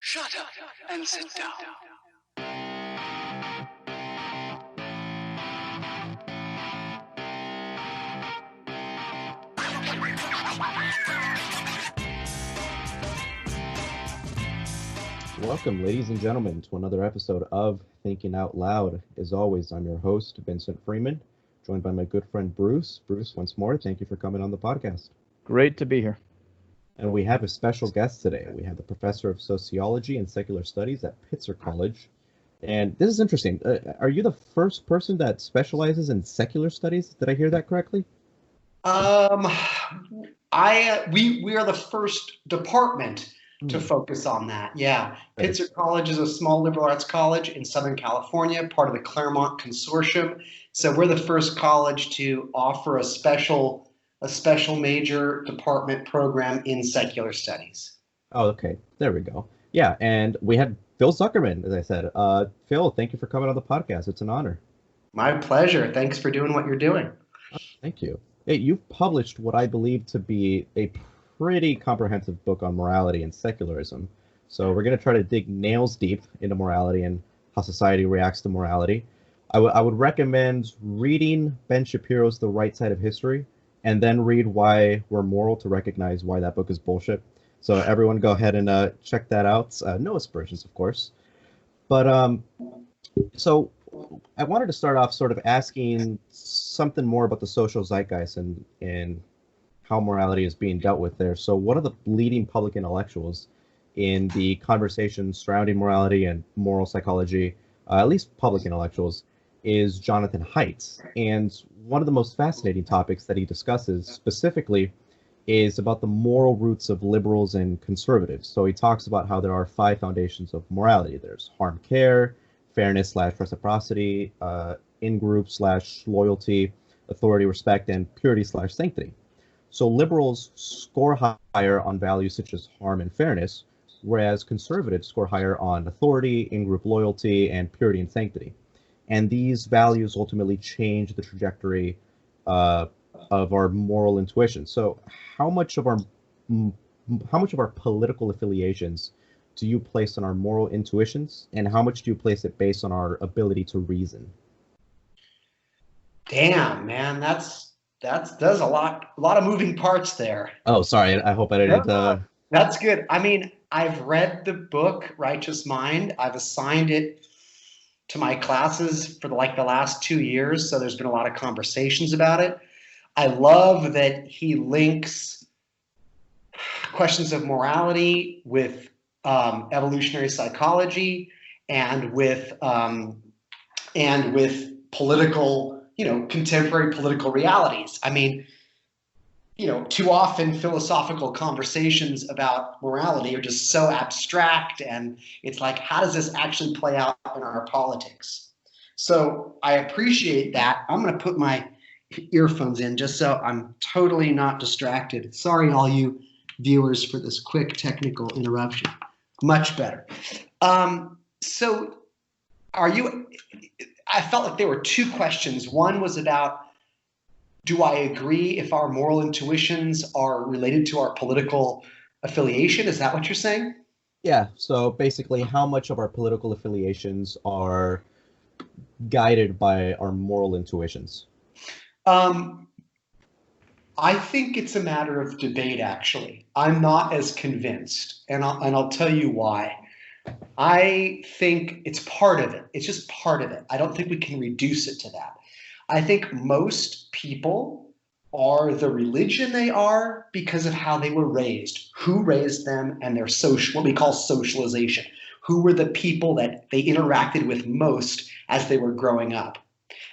Shut up and sit down. Welcome, ladies and gentlemen, to another episode of Thinking Out Loud. As always, I'm your host, Vincent Freeman, joined by my good friend Bruce. Bruce, once more, thank you for coming on the podcast. Great to be here. And we have a special guest today. We have the professor of sociology and secular studies at Pitzer College. And this is interesting. Are you the first person that specializes in secular studies? Did I hear that correctly? We are the first department to focus on that. Yeah. Pitzer College is a small liberal arts college in Southern California, part of the Claremont Consortium. So we're the first college to offer a special major department program in secular studies. Oh, okay. There we go. Yeah, and we had Phil Zuckerman, as I said. Phil, thank you for coming on the podcast. It's an honor. My pleasure. Thanks for doing what you're doing. Thank you. Hey, you've published what I believe to be a pretty comprehensive book on morality and secularism. So we're going to try to dig nails deep into morality and how society reacts to morality. I would recommend reading Ben Shapiro's The Right Side of History, and then read Why We're Moral to recognize why that book is bullshit. So everyone go ahead and check that out. No aspersions, of course. But so I wanted to start off sort of asking something more about the social zeitgeist and how morality is being dealt with there. So one of the leading public intellectuals in the conversation surrounding morality and moral psychology, at least public intellectuals, is Jonathan Haidt. And one of the most fascinating topics that he discusses specifically is about the moral roots of liberals and conservatives. So he talks about how there are 5 foundations of morality. There's harm care, fairness / reciprocity, in-group / loyalty, authority, respect, and purity / sanctity. So liberals score higher on values such as harm and fairness, whereas conservatives score higher on authority, in-group loyalty, and purity and sanctity. And these values ultimately change the trajectory of our moral intuition. So how much of our political affiliations do you place on our moral intuitions, and how much do you place it based on our ability to reason? Damn, man, that's a lot of moving parts there. Oh, sorry. I hope I didn't. That's good. I mean, I've read the book Righteous Mind. I've assigned it to my classes for the last 2 years, so there's been a lot of conversations about it. I love that he links questions of morality with evolutionary psychology and with political, contemporary political realities. I mean, too often philosophical conversations about morality are just so abstract, and it's like, how does this actually play out in our politics? So I appreciate that. I'm going to put my earphones in just so I'm totally not distracted. Sorry, all you viewers, for this quick technical interruption. Much better. So I felt like there were 2 questions. One was about, do I agree if our moral intuitions are related to our political affiliation? Is that what you're saying? Yeah. So basically, how much of our political affiliations are guided by our moral intuitions? I think it's a matter of debate, actually. I'm not as convinced, and I'll tell you why. I think it's part of it. It's just part of it. I don't think we can reduce it to that. I think most people are the religion they are because of how they were raised, who raised them, and their what we call socialization. Who were the people that they interacted with most as they were growing up?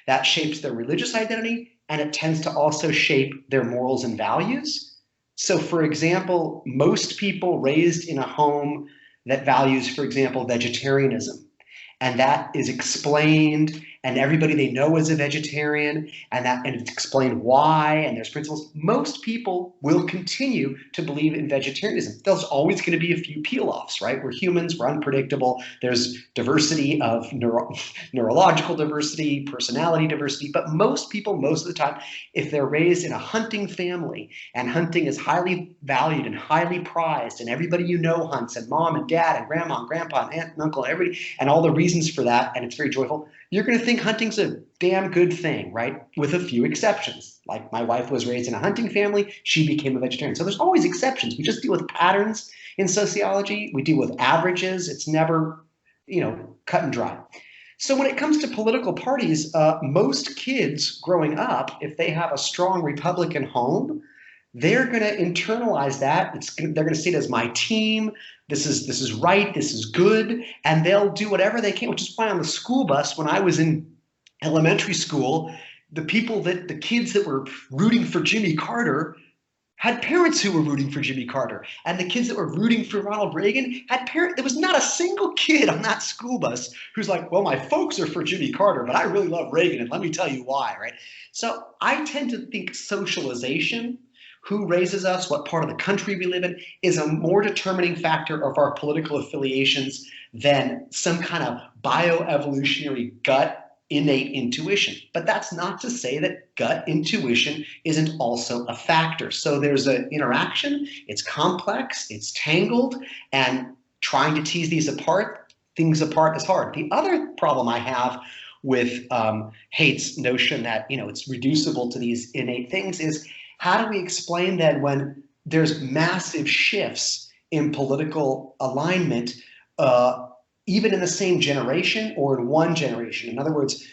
That shapes their religious identity, and it tends to also shape their morals and values. So, for example, most people raised in a home that values, for example, vegetarianism, and that is explained and everybody they know is a vegetarian, and it's explained why, and there's principles, most people will continue to believe in vegetarianism. There's always going to be a few peel-offs, right? We're humans, we're unpredictable. There's diversity of neurological diversity, personality diversity, but most people, most of the time, if they're raised in a hunting family, and hunting is highly valued and highly prized, and everybody you know hunts, and mom and dad and grandma and grandpa and aunt and uncle and everybody, and all the reasons for that, and it's very joyful, you're going to think hunting's a damn good thing, right? With a few exceptions. Like my wife was raised in a hunting family, she became a vegetarian. So there's always exceptions. We just deal with patterns in sociology. We deal with averages. It's never, cut and dry. So when it comes to political parties, most kids growing up, if they have a strong Republican home, they're going to internalize that. They're going to see it as my team. This is right. This is good. And they'll do whatever they can, which is why on the school bus, when I was in elementary school, the kids that were rooting for Jimmy Carter had parents who were rooting for Jimmy Carter. And the kids that were rooting for Ronald Reagan had parents. There was not a single kid on that school bus who's like, well, my folks are for Jimmy Carter, but I really love Reagan, and let me tell you why, right? So I tend to think socialization, who raises us, what part of the country we live in, is a more determining factor of our political affiliations than some kind of bioevolutionary gut innate intuition. But that's not to say that gut intuition isn't also a factor. So there's an interaction, it's complex, it's tangled, and trying to tease things apart is hard. The other problem I have with Haidt's notion that it's reducible to these innate things is, how do we explain then when there's massive shifts in political alignment, even in the same generation or in one generation? In other words,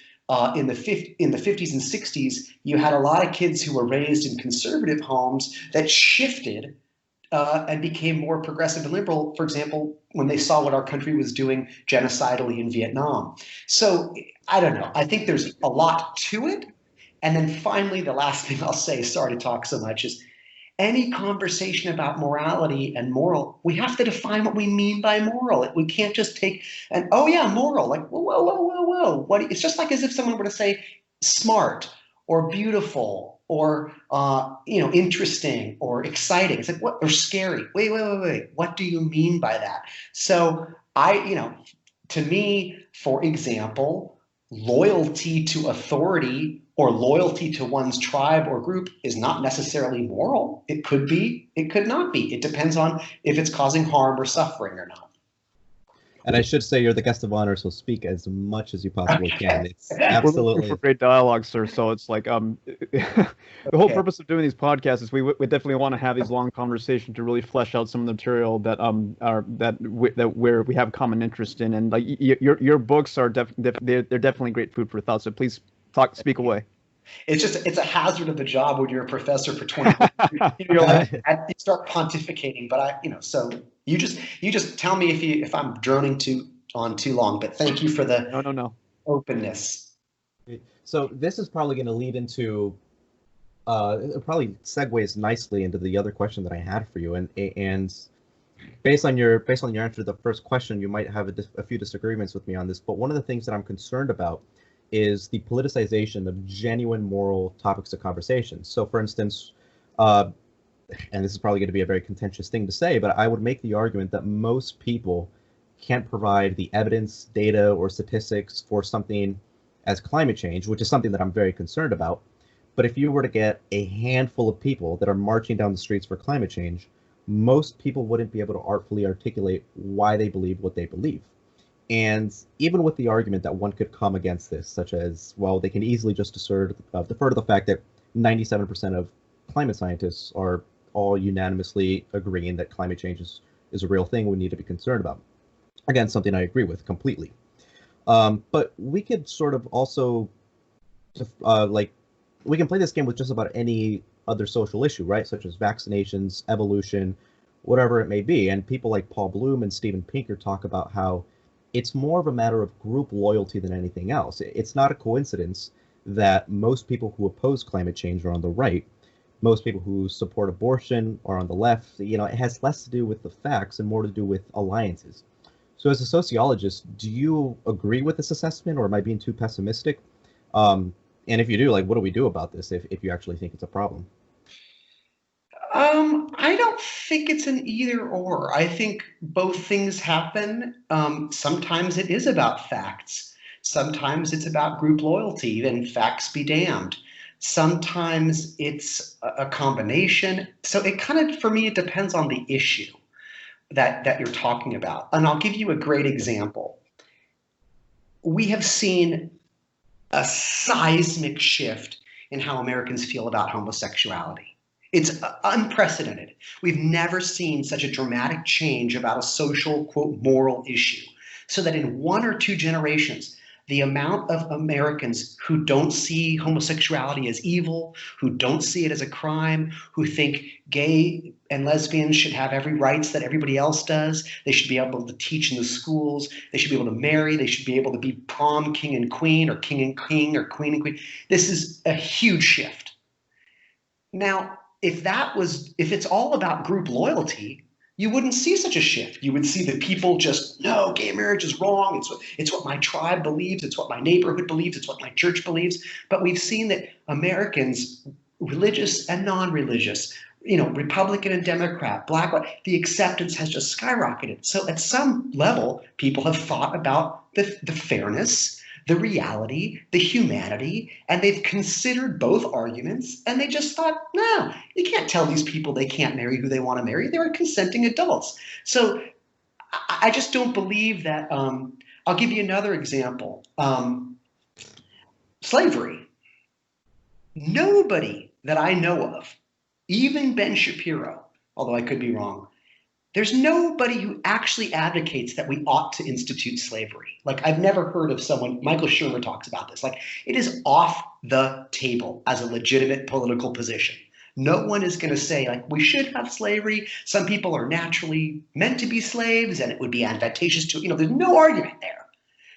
in the 50s and 60s, you had a lot of kids who were raised in conservative homes that shifted and became more progressive and liberal, for example, when they saw what our country was doing genocidally in Vietnam. So I don't know. I think there's a lot to it. And then finally, the last thing I'll say, sorry to talk so much, is any conversation about morality and moral, we have to define what we mean by moral. We can't just take moral, like, whoa. It's just like as if someone were to say smart or beautiful or, interesting or exciting. It's like, what? Or scary. Wait. What do you mean by that? So to me, for example, loyalty to authority or loyalty to one's tribe or group is not necessarily moral. It could be, it could not be. It depends on if it's causing harm or suffering or not. And I should say you're the guest of honor, so speak as much as you possibly can. It's We're absolutely looking for great dialogue, sir. So it's like the whole purpose of doing these podcasts is we definitely want to have these long conversations to really flesh out some of the material that where we have common interest in, and like your books are they're definitely great food for thought. So please speak away. It's a hazard of the job when you're a professor for 20 years. You're like, you start pontificating, but so you just tell me if I'm droning on too long, but thank you for the No. openness. So this is probably going to lead into it probably segues nicely into the other question that I had for you, and based on your answer to the first question, you might have a few disagreements with me on this, but one of the things that I'm concerned about is the politicization of genuine moral topics of conversation. So, for instance, and this is probably going to be a very contentious thing to say, but I would make the argument that most people can't provide the evidence, data, or statistics for something as climate change, which is something that I'm very concerned about. But if you were to get a handful of people that are marching down the streets for climate change, most people wouldn't be able to artfully articulate why they believe what they believe. And even with the argument that one could come against this, such as, well, they can easily just defer to the fact that 97% of climate scientists are all unanimously agreeing that climate change is a real thing we need to be concerned about. Again, something I agree with completely. But we could sort of also, we can play this game with just about any other social issue, right? Such as vaccinations, evolution, whatever it may be. And people like Paul Bloom and Steven Pinker talk about how it's more of a matter of group loyalty than anything else. It's not a coincidence that most people who oppose climate change are on the right. Most people who support abortion are on the left. It has less to do with the facts and more to do with alliances. So as a sociologist, do you agree with this assessment, or am I being too pessimistic? And if you do, like, what do we do about this if you actually think it's a problem? I don't think it's an either or. I think both things happen. Sometimes it is about facts. Sometimes it's about group loyalty, then facts be damned. Sometimes it's a combination. So it kind of, for me, it depends on the issue that you're talking about. And I'll give you a great example. We have seen a seismic shift in how Americans feel about homosexuality. It's unprecedented. We've never seen such a dramatic change about a social, quote, moral issue. So that in 1 or 2 generations, the amount of Americans who don't see homosexuality as evil, who don't see it as a crime, who think gay and lesbians should have every rights that everybody else does, they should be able to teach in the schools, they should be able to marry, they should be able to be prom king and queen, or king and king, or queen and queen. This is a huge shift. Now, if it's all about group loyalty, you wouldn't see such a shift. You would see that people just, no, gay marriage is wrong. It's what my tribe believes. It's what my neighborhood believes. It's what my church believes. But we've seen that Americans, religious and non-religious, Republican and Democrat, black, white, the acceptance has just skyrocketed. So at some level, people have thought about the fairness, the reality, the humanity, and they've considered both arguments, and they just thought, no, you can't tell these people they can't marry who they want to marry. They're consenting adults. So I just don't believe that. I'll give you another example. Slavery. Nobody that I know of, even Ben Shapiro, although I could be wrong, there's nobody who actually advocates that we ought to institute slavery. Like, I've never heard of someone, Michael Shermer talks about this, like, it is off the table as a legitimate political position. No one is going to say, like, we should have slavery. Some people are naturally meant to be slaves, and it would be advantageous to, there's no argument there.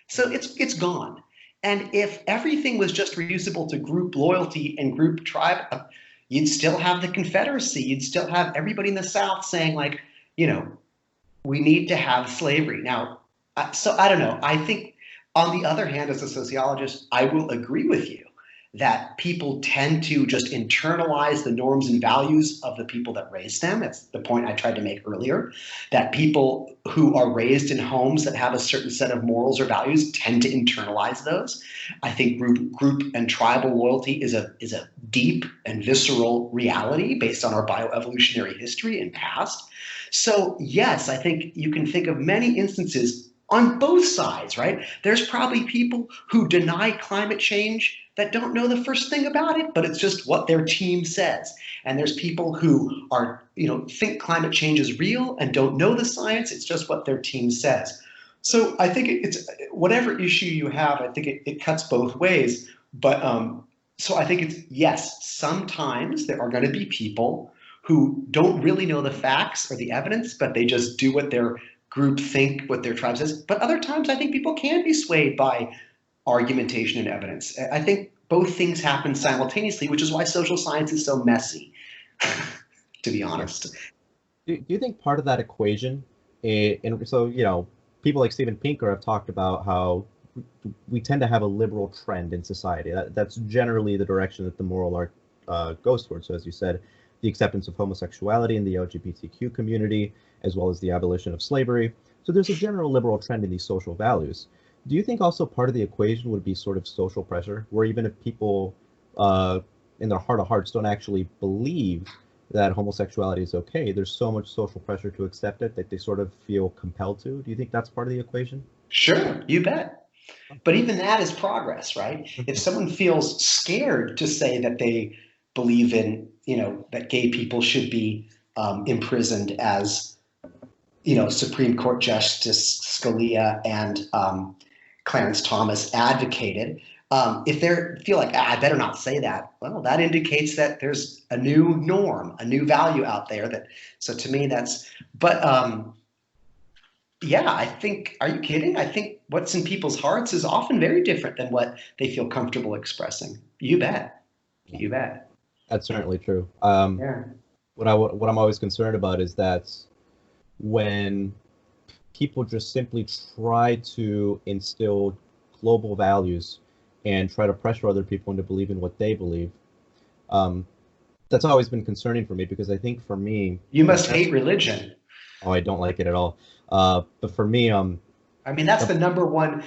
So it's gone. And if everything was just reducible to group loyalty and group tribe, you'd still have the Confederacy. You'd still have everybody in the South saying, like, we need to have slavery. Now, so I don't know. I think, on the other hand, as a sociologist, I will agree with you that people tend to just internalize the norms and values of the people that raised them. That's the point I tried to make earlier, that people who are raised in homes that have a certain set of morals or values tend to internalize those. I think group and tribal loyalty is a deep and visceral reality based on our bioevolutionary history and past. So yes, I think you can think of many instances on both sides, right? There's probably people who deny climate change that don't know the first thing about it, but it's just what their team says. And there's people who are, think climate change is real and don't know the science. It's just what their team says. So I think it's whatever issue you have, I think it cuts both ways. But so I think it's, yes, sometimes there are going to be people who don't really know the facts or the evidence, but they just do what their group think, what their tribe says. But other times I think people can be swayed by argumentation and evidence. I think both things happen simultaneously, which is why social science is so messy, to be honest. Do you think part of that equation, and so, people like Steven Pinker have talked about how we tend to have a liberal trend in society. That's generally the direction that the moral arc goes towards. So as you said, the acceptance of homosexuality in the LGBTQ community, as well as the abolition of slavery. So there's a general liberal trend in these social values. Do you think also part of the equation would be sort of social pressure, where even if people in their heart of hearts don't actually believe that homosexuality is okay, there's so much social pressure to accept it that they sort of feel compelled to? Do you think that's part of the equation? Sure, you bet. But even that is progress, right? If someone feels scared to say that they believe in, that gay people should be imprisoned as, Supreme Court Justice Scalia and Clarence Thomas advocated, if they feel like, I better not say that, well, that indicates that there's a new norm, a new value out there. So to me, yeah, I think, are you kidding? I think what's in people's hearts is often very different than what they feel comfortable expressing. You bet. You bet. That's certainly true. Yeah. What I'm always concerned about is that when people just simply try to instill global values and try to pressure other people into believing what they believe. That's always been concerning for me, because I think for me, You must hate religion. oh, I don't like it at all. But for me, I mean, that's the number one.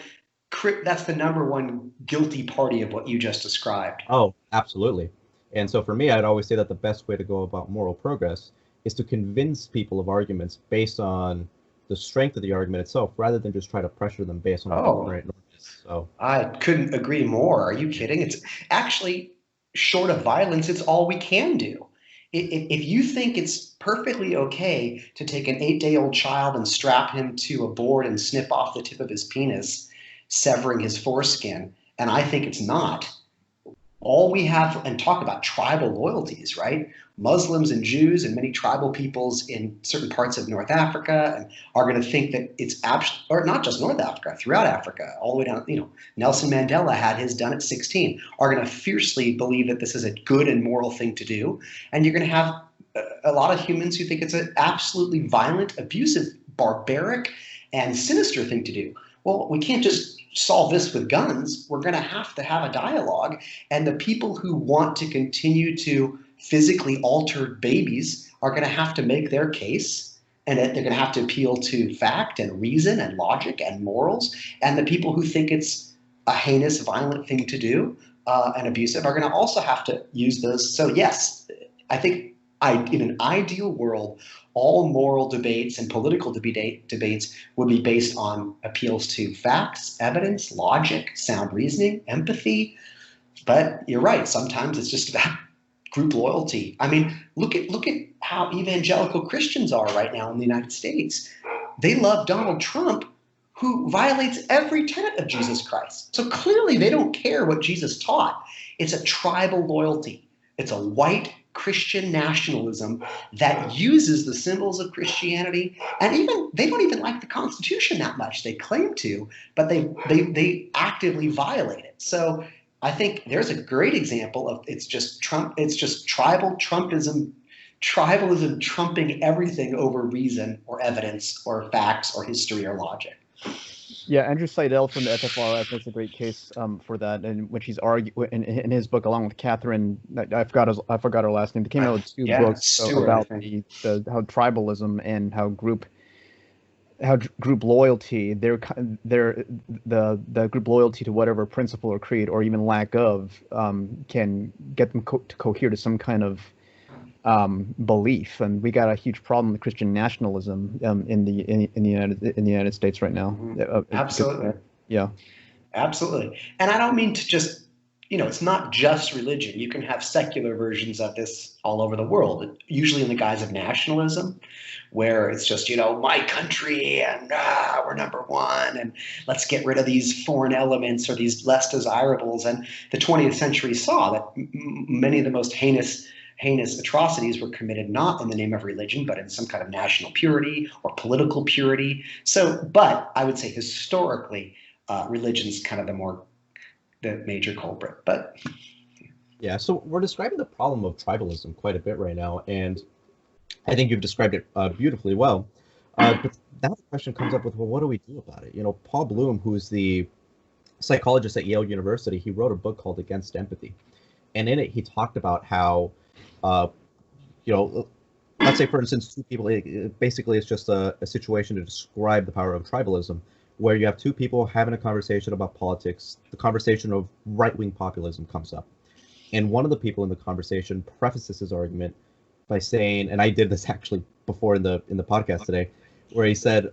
That's the number one guilty party of what you just described. oh, absolutely. And so for me, I'd always say that the best way to go about moral progress is to convince people of arguments based on the strength of the argument itself, rather than just try to pressure them based on Oh. current norms. So I couldn't agree more. Are you kidding? It's actually, short of violence, it's all we can do. If you think it's perfectly okay to take an 8-day-old child and strap him to a board and snip off the tip of his penis, severing his foreskin, and I think it's not, all we have, and talk about tribal loyalties, right? Muslims and Jews and many tribal peoples in certain parts of North Africa and are going to think that it's or not just North Africa, throughout Africa, all the way down, Nelson Mandela had his done at 16, are going to fiercely believe that this is a good and moral thing to do. And you're going to have a lot of humans who think it's an absolutely violent, abusive, barbaric, and sinister thing to do. Well, we can't just solve this with guns. We're going to have a dialogue. And the people who want to continue to physically alter babies are going to have to make their case. And they're going to have to appeal to fact and reason and logic and morals. And the people who think it's a heinous, violent thing to do and abusive are going to also have to use those. So yes, I think in an ideal world, all moral debates and political debates would be based on appeals to facts, evidence, logic, sound reasoning, empathy. But you're right. Sometimes it's just about group loyalty. I mean, look at how evangelical Christians are right now in the United States. They love Donald Trump, who violates every tenet of Jesus Christ. So clearly they don't care what Jesus taught. It's a tribal loyalty. It's a white Christian nationalism that uses the symbols of Christianity, and they don't even like the Constitution that much. They claim to, but they actively violate it. So I think there's a great example of it's just tribal Trumpism, tribalism trumping everything over reason or evidence or facts or history or logic. Yeah, Andrew Seidel from the FFRS makes a great case for that, and which he's argued in his book, along with Catherine. I forgot her last name. They came out with two books Stewart, about how tribalism and how group loyalty, the group loyalty to whatever principle or creed or even lack of can get them to cohere to some kind of belief. And we got a huge problem with Christian nationalism in the United States right now. Absolutely. Yeah. Absolutely. And I don't mean to just, it's not just religion. You can have secular versions of this all over the world, usually in the guise of nationalism, where it's just, my country and we're number one and let's get rid of these foreign elements or these less desirables. And the 20th century saw that many of the most heinous atrocities were committed not in the name of religion, but in some kind of national purity or political purity. So, but I would say historically, religion's kind of the major culprit. But yeah, so we're describing the problem of tribalism quite a bit right now, and I think you've described it beautifully well. But now the question comes up with, well, what do we do about it? Paul Bloom, who's the psychologist at Yale University, he wrote a book called Against Empathy, and in it he talked about how let's say, for instance, two people, basically it's just a situation to describe the power of tribalism, where you have two people having a conversation about politics. The conversation of right-wing populism comes up. And one of the people in the conversation prefaces his argument by saying, and I did this actually before in the podcast today, where he said,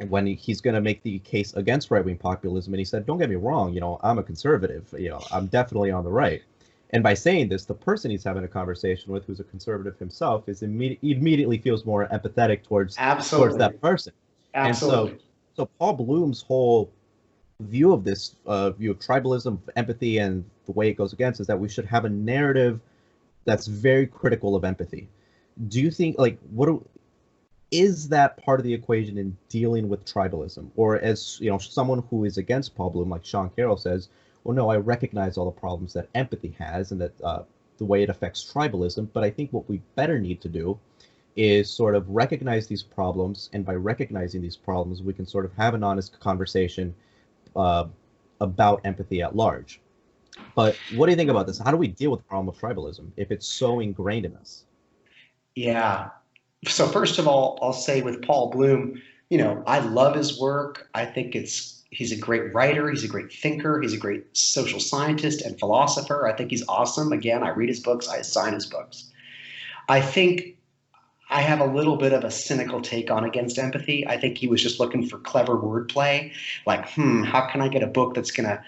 when he's going to make the case against right-wing populism, and he said, don't get me wrong, I'm a conservative, I'm definitely on the right. And by saying this, the person he's having a conversation with, who's a conservative himself, is immediately feels more empathetic towards that person. Absolutely. And so Paul Bloom's whole view of this, view of tribalism, empathy, and the way it goes against, is that we should have a narrative that's very critical of empathy. Do you think, is that part of the equation in dealing with tribalism? Or as, someone who is against Paul Bloom, like Sean Carroll says, well, no, I recognize all the problems that empathy has and that the way it affects tribalism, but I think what we better need to do is sort of recognize these problems, and by recognizing these problems, we can sort of have an honest conversation about empathy at large. But what do you think about this? How do we deal with the problem of tribalism if it's so ingrained in us? Yeah. So first of all, I'll say with Paul Bloom, I love his work. I think he's a great writer. He's a great thinker. He's a great social scientist and philosopher. I think he's awesome. Again, I read his books. I sign his books. I think I have a little bit of a cynical take on Against Empathy. I think he was just looking for clever wordplay. Like, how can I get a book that's going to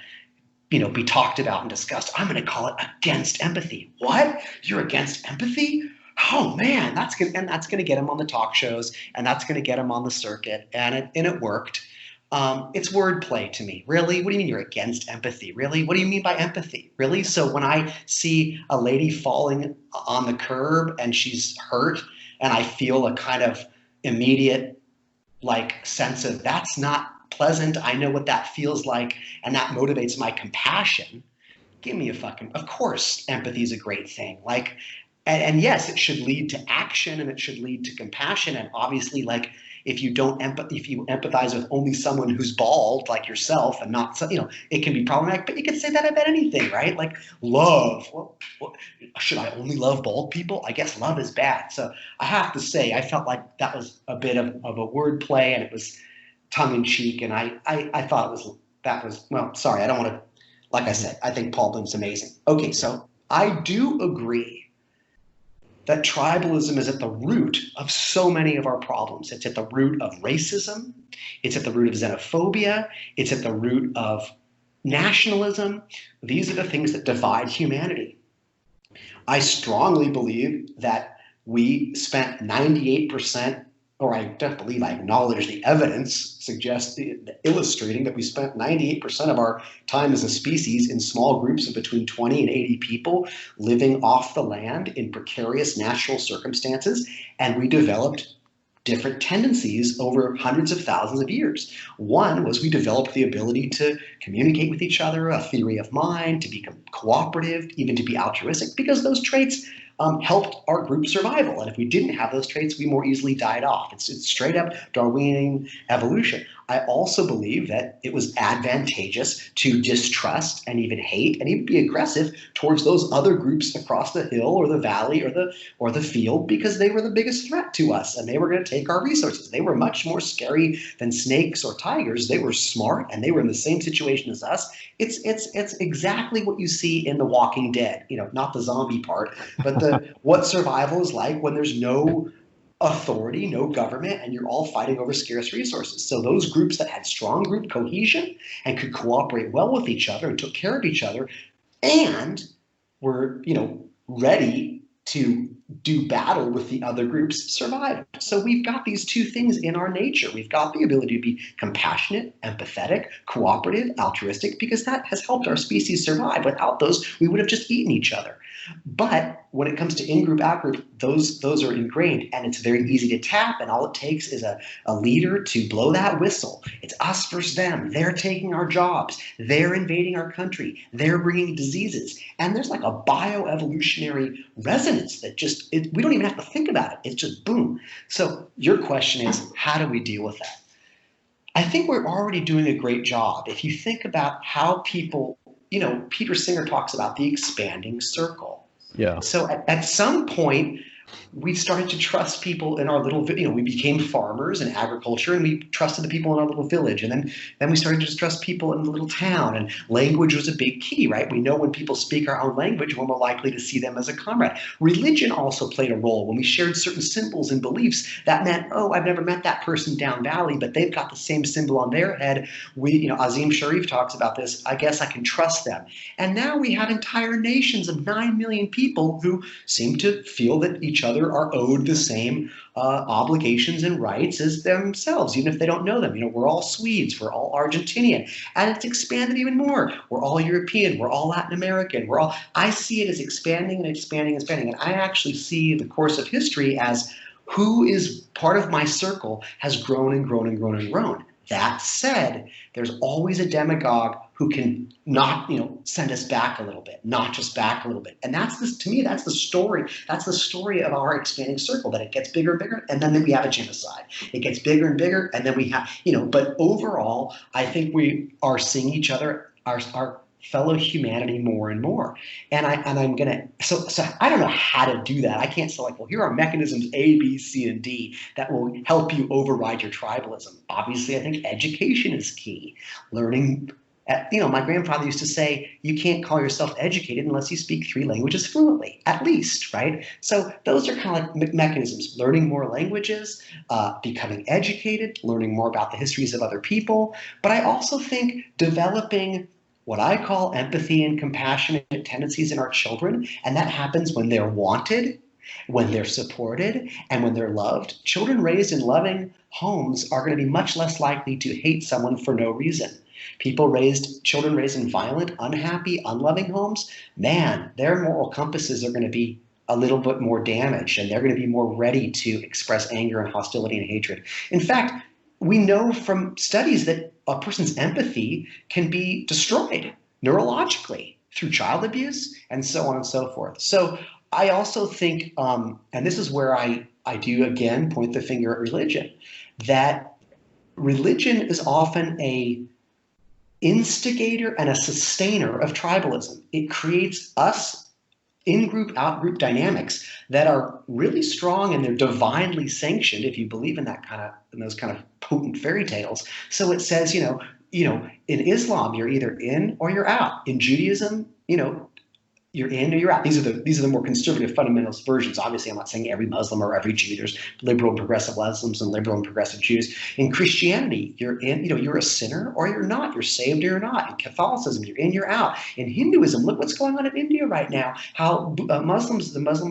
be talked about and discussed? I'm going to call it Against Empathy. What? You're against empathy? Oh man, that's going to get him on the talk shows, and that's going to get him on the circuit, and it worked. It's wordplay to me. Really? What do you mean you're against empathy? Really? What do you mean by empathy? Really? So when I see a lady falling on the curb and she's hurt, and I feel a kind of immediate sense of that's not pleasant. I know what that feels like, and that motivates my compassion. Give me a fucking, of course, empathy is a great thing. And yes, it should lead to action, and it should lead to compassion. And obviously, if you empathize with only someone who's bald like yourself, and not, it can be problematic. But you can say that about anything, right? Like love. Well, should I only love bald people? I guess love is bad. So I have to say, I felt like that was a bit of a wordplay, and it was tongue in cheek. And I thought that was well. Sorry, I don't want to. Like I said, I think Paul Bloom's amazing. Okay, so I do agree that tribalism is at the root of so many of our problems. It's at the root of racism. It's at the root of xenophobia. It's at the root of nationalism. These are the things that divide humanity. I strongly believe that we spent 98%, or I don't believe, I acknowledge the evidence suggests illustrating that we spent 98% of our time as a species in small groups of between 20 and 80 people living off the land in precarious natural circumstances, and we developed different tendencies over hundreds of thousands of years. One was we developed the ability to communicate with each other, a theory of mind, to be cooperative, even to be altruistic, because those traits helped our group survival. And if we didn't have those traits, we more easily died off. It's straight up Darwinian evolution. I also believe that it was advantageous to distrust and even hate and even be aggressive towards those other groups across the hill or the valley or the field, because they were the biggest threat to us and they were going to take our resources. They were much more scary than snakes or tigers. They were smart and they were in the same situation as us. It's exactly what you see in The Walking Dead, not the zombie part, but what survival is like when there's no authority, no government, and you're all fighting over scarce resources. So those groups that had strong group cohesion and could cooperate well with each other and took care of each other and were, ready to do battle with the other groups survived. So we've got these two things in our nature. We've got the ability to be compassionate, empathetic, cooperative, altruistic, because that has helped our species survive. Without those, we would have just eaten each other. But when it comes to in-group, out-group, those are ingrained, and it's very easy to tap, and all it takes is a leader to blow that whistle. It's us versus them. They're taking our jobs. They're invading our country. They're bringing diseases. And there's like a bioevolutionary resonance that we don't even have to think about it. It's just boom. So your question is, how do we deal with that? I think we're already doing a great job. If you think about how people, Peter Singer talks about the expanding circle. Yeah. So at some point, we started to trust people in our little, we became farmers in agriculture, and we trusted the people in our little village. And then we started to trust people in the little town, and language was a big key, right? We know when people speak our own language, we're more likely to see them as a comrade. Religion also played a role. When we shared certain symbols and beliefs, that meant, oh, I've never met that person down valley, but they've got the same symbol on their head. Azim Sharif talks about this. I guess I can trust them. And now we have entire nations of 9 million people who seem to feel that each other are owed the same obligations and rights as themselves, even if they don't know them. We're all Swedes, we're all Argentinian, and it's expanded even more. We're all European, we're all Latin American, I see it as expanding and expanding and expanding. And I actually see the course of history as who is part of my circle has grown and grown and grown and grown. That said, there's always a demagogue who can not, send us back a little bit, notch us back a little bit. And that's this, to me, that's the story. That's the story of our expanding circle, that it gets bigger and bigger, and then we have a genocide. It gets bigger and bigger, and then we have, but overall, I think we are seeing each other, our fellow humanity more and more. And I'm gonna so I don't know how to do that. I can't say like, well, here are mechanisms A, B, C, and D that will help you override your tribalism. Obviously, I think education is key. Learning, my grandfather used to say, you can't call yourself educated unless you speak 3 languages fluently, at least, right? So those are kind of like mechanisms: learning more languages, becoming educated, learning more about the histories of other people. But I also think developing what I call empathy and compassionate tendencies in our children, and that happens when they're wanted, when they're supported, and when they're loved. Children raised in loving homes are going to be much less likely to hate someone for no reason. Children raised in violent, unhappy, unloving homes, man, their moral compasses are going to be a little bit more damaged, and they're going to be more ready to express anger and hostility and hatred. In fact, we know from studies that a person's empathy can be destroyed neurologically through child abuse and so on and so forth. So I also think, and this is where I do again point the finger at religion, that religion is often a instigator and a sustainer of tribalism. It creates us in-group, out-group dynamics that are really strong, and they're divinely sanctioned if you believe in those kind of potent fairy tales. So it says, in Islam, you're either in or you're out. In Judaism, you're in or you're out. These are the more conservative fundamentalist versions. Obviously, I'm not saying every Muslim or every Jew. There's liberal and progressive Muslims and liberal and progressive Jews. In Christianity, you're in, you're a sinner or you're not. You're saved or you're not. In Catholicism, you're in, you're out. In Hinduism, look what's going on in India right now. How the Muslim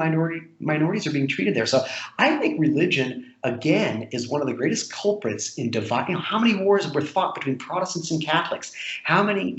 minorities are being treated there. So I think religion, again, is one of the greatest culprits in dividing. How many wars were fought between Protestants and Catholics? How many,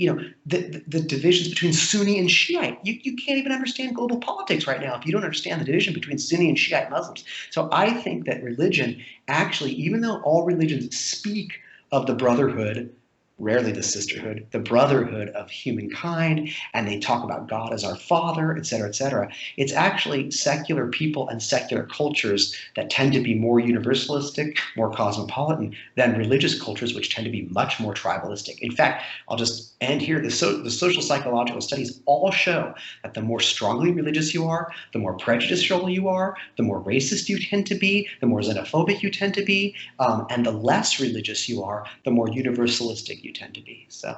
the divisions between Sunni and Shiite? You can't even understand global politics right now if you don't understand the division between Sunni and Shiite Muslims. So I think that religion actually, even though all religions speak of the brotherhood, rarely the sisterhood, the brotherhood of humankind, and they talk about God as our Father, et cetera, it's actually secular people and secular cultures that tend to be more universalistic, more cosmopolitan than religious cultures, which tend to be much more tribalistic. In fact, I'll just end here. The social psychological studies all show that the more strongly religious you are, the more prejudicial you are, the more racist you tend to be, the more xenophobic you tend to be, and the less religious you are, the more universalistic you tend to be. So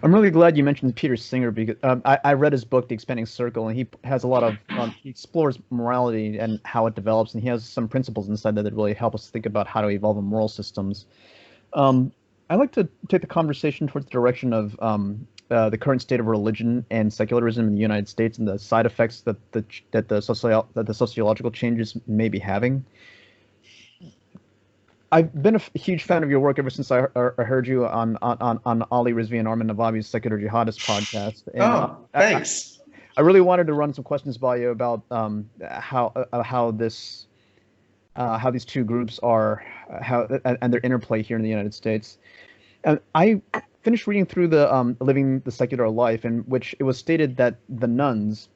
I'm really glad you mentioned Peter Singer, because I read his book, The Expanding Circle, and he has a lot of he explores morality and how it develops, and he has some principles inside that really help us think about how to evolve our moral systems. I like to take the conversation towards the direction of the current state of religion and secularism in the United States and the side effects that the sociological changes may be having. I've been a huge fan of your work ever since I heard you on Ali Rizvi and Armin Navabi's Secular Jihadist podcast. And, thanks. I really wanted to run some questions by you about how these two groups are and their interplay here in the United States. And I finished reading through the Living the Secular Life, in which it was stated that the nuns,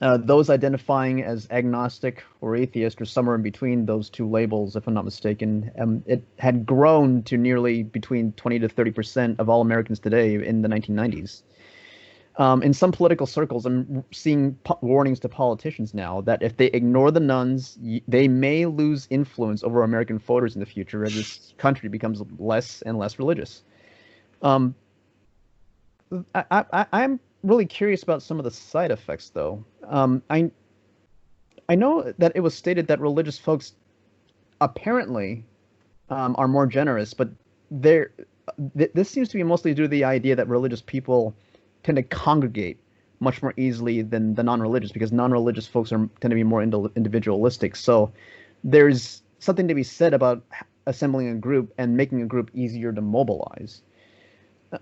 those identifying as agnostic or atheist or somewhere in between those two labels, if I'm not mistaken, it had grown to nearly between 20 to 30% of all Americans today in the 1990s. In some political circles, I'm seeing warnings to politicians now that if they ignore the nuns, they may lose influence over American voters in the future as this country becomes less and less religious. I'm really curious about some of the side effects, though. I know that it was stated that religious folks apparently are more generous, but this seems to be mostly due to the idea that religious people tend to congregate much more easily than the non-religious, because non-religious folks tend to be more individualistic. So there's something to be said about assembling a group and making a group easier to mobilize.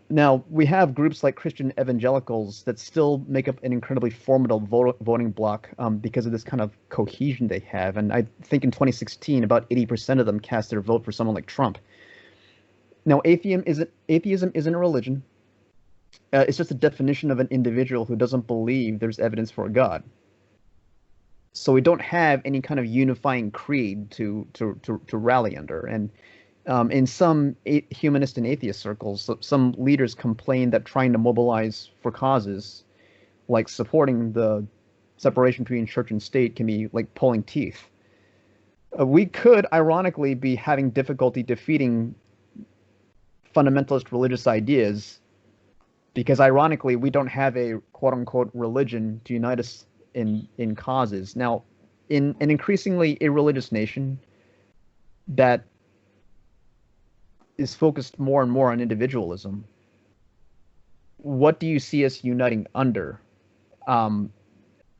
Now, we have groups like Christian Evangelicals that still make up an incredibly formidable voting bloc because of this kind of cohesion they have. And I think in 2016, about 80% of them cast their vote for someone like Trump. Now, atheism isn't a religion. It's just a definition of an individual who doesn't believe there's evidence for a God. So we don't have any kind of unifying creed to rally under. And in some humanist and atheist circles, some leaders complain that trying to mobilize for causes like supporting the separation between church and state can be like pulling teeth. We could, ironically, be having difficulty defeating fundamentalist religious ideas because, ironically, we don't have a quote-unquote religion to unite us in causes. Now, in an increasingly irreligious nation that is focused more and more on individualism, what do you see us uniting under?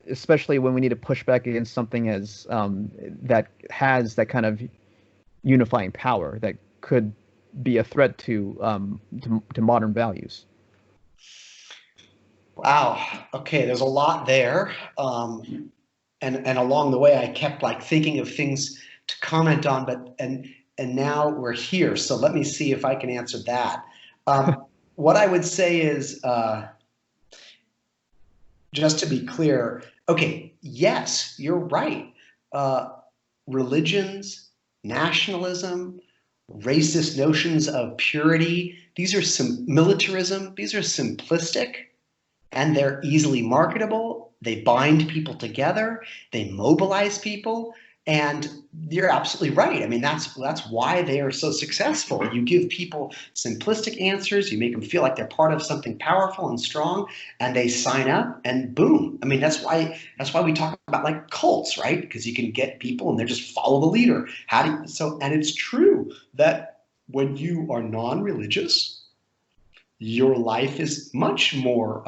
Especially when we need to push back against something as that has that kind of unifying power that could be a threat to modern values. Wow. Okay, there's a lot there, and along the way, I kept like thinking of things to comment on, but and now we're here. So let me see if I can answer that. What I would say is, just to be clear, okay, yes, you're right. Religions, nationalism, racist notions of purity, these are militarism, these are simplistic. And they're easily marketable. They bind people together. They mobilize people. And you're absolutely right. I mean, that's why they are so successful. You give people simplistic answers. You make them feel like they're part of something powerful and strong, and they sign up. And boom. I mean, that's why we talk about like cults, right? Because you can get people and they just follow the leader. And it's true that when you are non-religious, your life is much more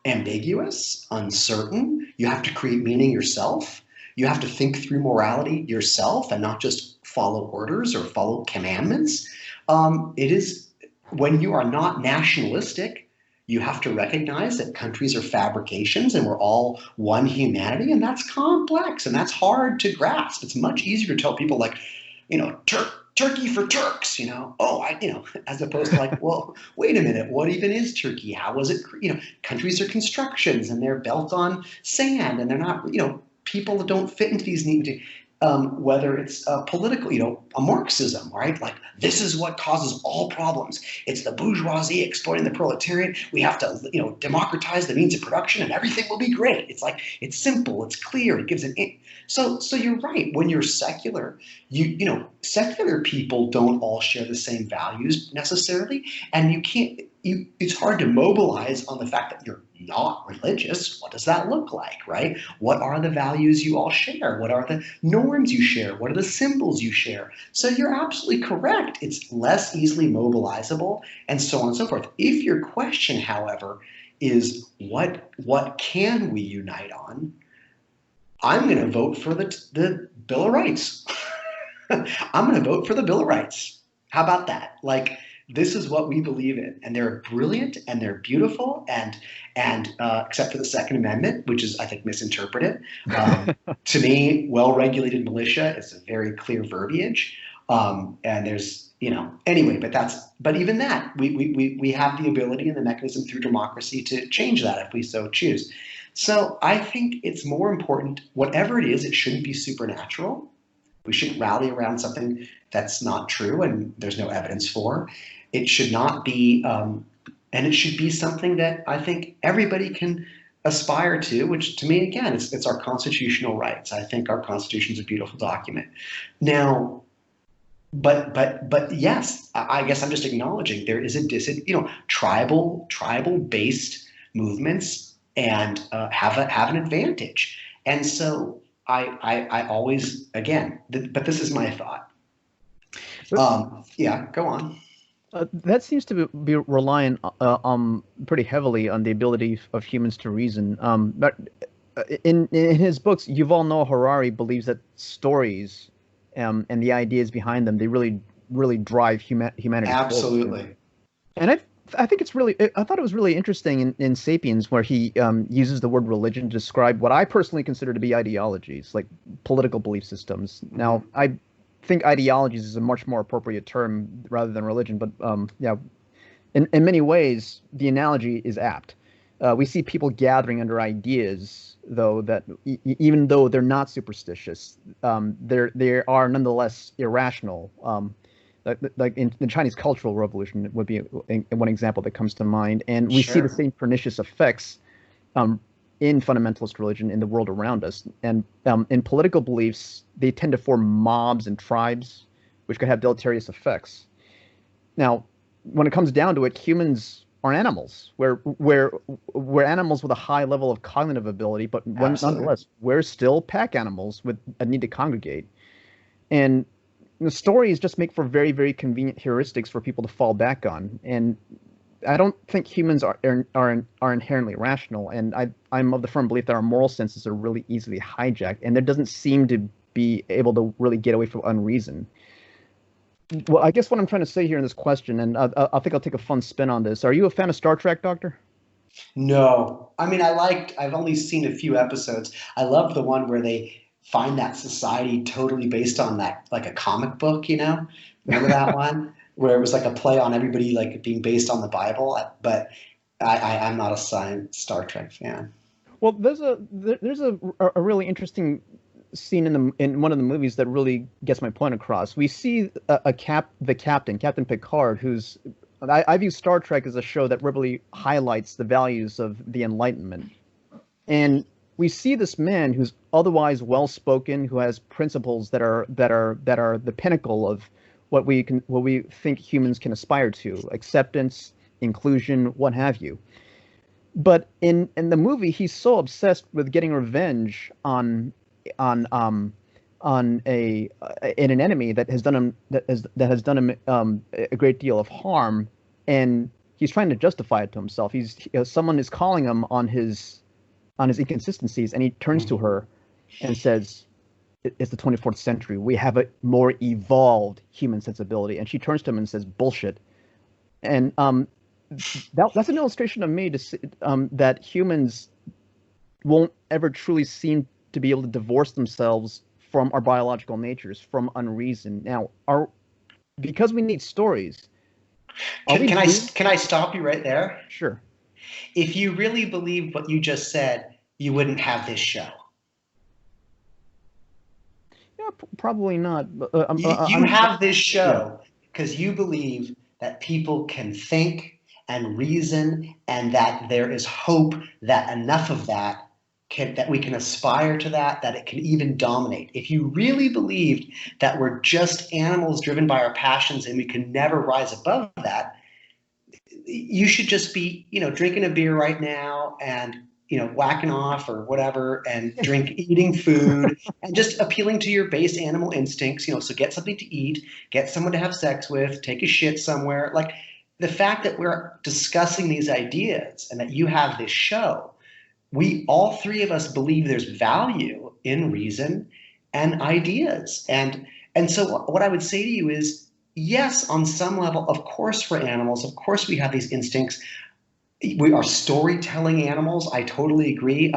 ambiguous, uncertain. You have to create meaning yourself. You have to think through morality yourself and not just follow orders or follow commandments. It is when you are not nationalistic, you have to recognize that countries are fabrications and we're all one humanity, and that's complex and that's hard to grasp. It's much easier to tell people like, Turkey for Turks, as opposed to like, well, wait a minute, what even is Turkey? How was it? Countries are constructions and they're built on sand and they're not, people that don't fit into these neat, whether it's political, a Marxism, right? Like this is what causes all problems. It's the bourgeoisie exploiting the proletariat. We have to, democratize the means of production and everything will be great. It's like, it's simple, it's clear, it gives so you're right. When you're secular, secular people don't all share the same values necessarily. And it's hard to mobilize on the fact that you're not religious. What does that look like, right? What are the values you all share? What are the norms you share? What are the symbols you share? So you're absolutely correct. It's less easily mobilizable and so on and so forth. If your question, however, is what can we unite on? I'm going to vote for the Bill of Rights. I'm going to vote for the Bill of Rights. How about that? Like, this is what we believe in, and they're brilliant and they're beautiful, and except for the Second Amendment, which is, I think, misinterpreted. To me, well-regulated militia is a very clear verbiage, and there's anyway. But even that, we have the ability and the mechanism through democracy to change that if we so choose. So I think it's more important, whatever it is, it shouldn't be supernatural. We shouldn't rally around something that's not true and there's no evidence for. It should not be, and it should be something that I think everybody can aspire to, which to me, again, it's our constitutional rights. I think our Constitution is a beautiful document. Now, but yes, I guess I'm just acknowledging there is tribal-based movements and have an advantage. And so I always, again, but this is my thought. Yeah, go on. That seems to be relying pretty heavily on the ability of humans to reason. But in his books, Yuval Noah Harari believes that stories and the ideas behind them, they really drive humanity. Absolutely. Forward. And I think I thought it was really interesting in Sapiens, where he uses the word religion to describe what I personally consider to be ideologies, like political belief systems. Now, I think ideologies is a much more appropriate term rather than religion. But yeah, in many ways, the analogy is apt. We see people gathering under ideas, though, that even though they're not superstitious, they are nonetheless irrational. Like in the Chinese Cultural Revolution would be one example that comes to mind, and we see the same pernicious effects in fundamentalist religion in the world around us. And in political beliefs, they tend to form mobs and tribes, which could have deleterious effects. Now, when it comes down to it, humans are animals. We're animals with a high level of cognitive ability, but nonetheless, we're still pack animals with a need to congregate. And the stories just make for very, very convenient heuristics for people to fall back on. And I don't think humans are inherently rational. And I'm of the firm belief that our moral senses are really easily hijacked, and there doesn't seem to be able to really get away from unreason. Well, I guess what I'm trying to say here in this question, and I think I'll take a fun spin on this. Are you a fan of Star Trek, Doctor? No. I mean, I've only seen a few episodes. I love the one where they find that society totally based on that, like a comic book, you know? Remember that one? Where it was like a play on everybody like being based on the Bible. But I'm not a Star Trek fan. Well, there's a really interesting scene in one of the movies that really gets my point across. We see the captain, Captain Picard, who's I view Star Trek as a show that really highlights the values of the Enlightenment, and we see this man who's otherwise well-spoken, who has principles that are the pinnacle of what we think humans can aspire to: acceptance, inclusion, what have you. But in the movie, he's so obsessed with getting revenge on an enemy that has done him a great deal of harm, and he's trying to justify it to himself. Someone is calling him on his inconsistencies, and he turns to her and says, "It's the 24th century. We have a more evolved human sensibility." And she turns to him and says, "Bullshit." And that's an illustration to me that humans won't ever truly seem to be able to divorce themselves from our biological natures, from unreason. Now, because we need stories. Can I stop you right there? Sure. If you really believe what you just said, you wouldn't have this show. Yeah, probably not. You have this show because you believe that people can think and reason, and that there is hope that enough of that that we can aspire to that it can even dominate. If you really believed that we're just animals driven by our passions and we can never rise above that, you should just be, drinking a beer right now and, whacking off or whatever, and eating food and just appealing to your base animal instincts, so get something to eat, get someone to have sex with, take a shit somewhere. Like, the fact that we're discussing these ideas and that you have this show, all three of us believe there's value in reason and ideas. And so what I would say to you is, yes, on some level, of course, we're animals. Of course, we have these instincts. We are storytelling animals. I totally agree.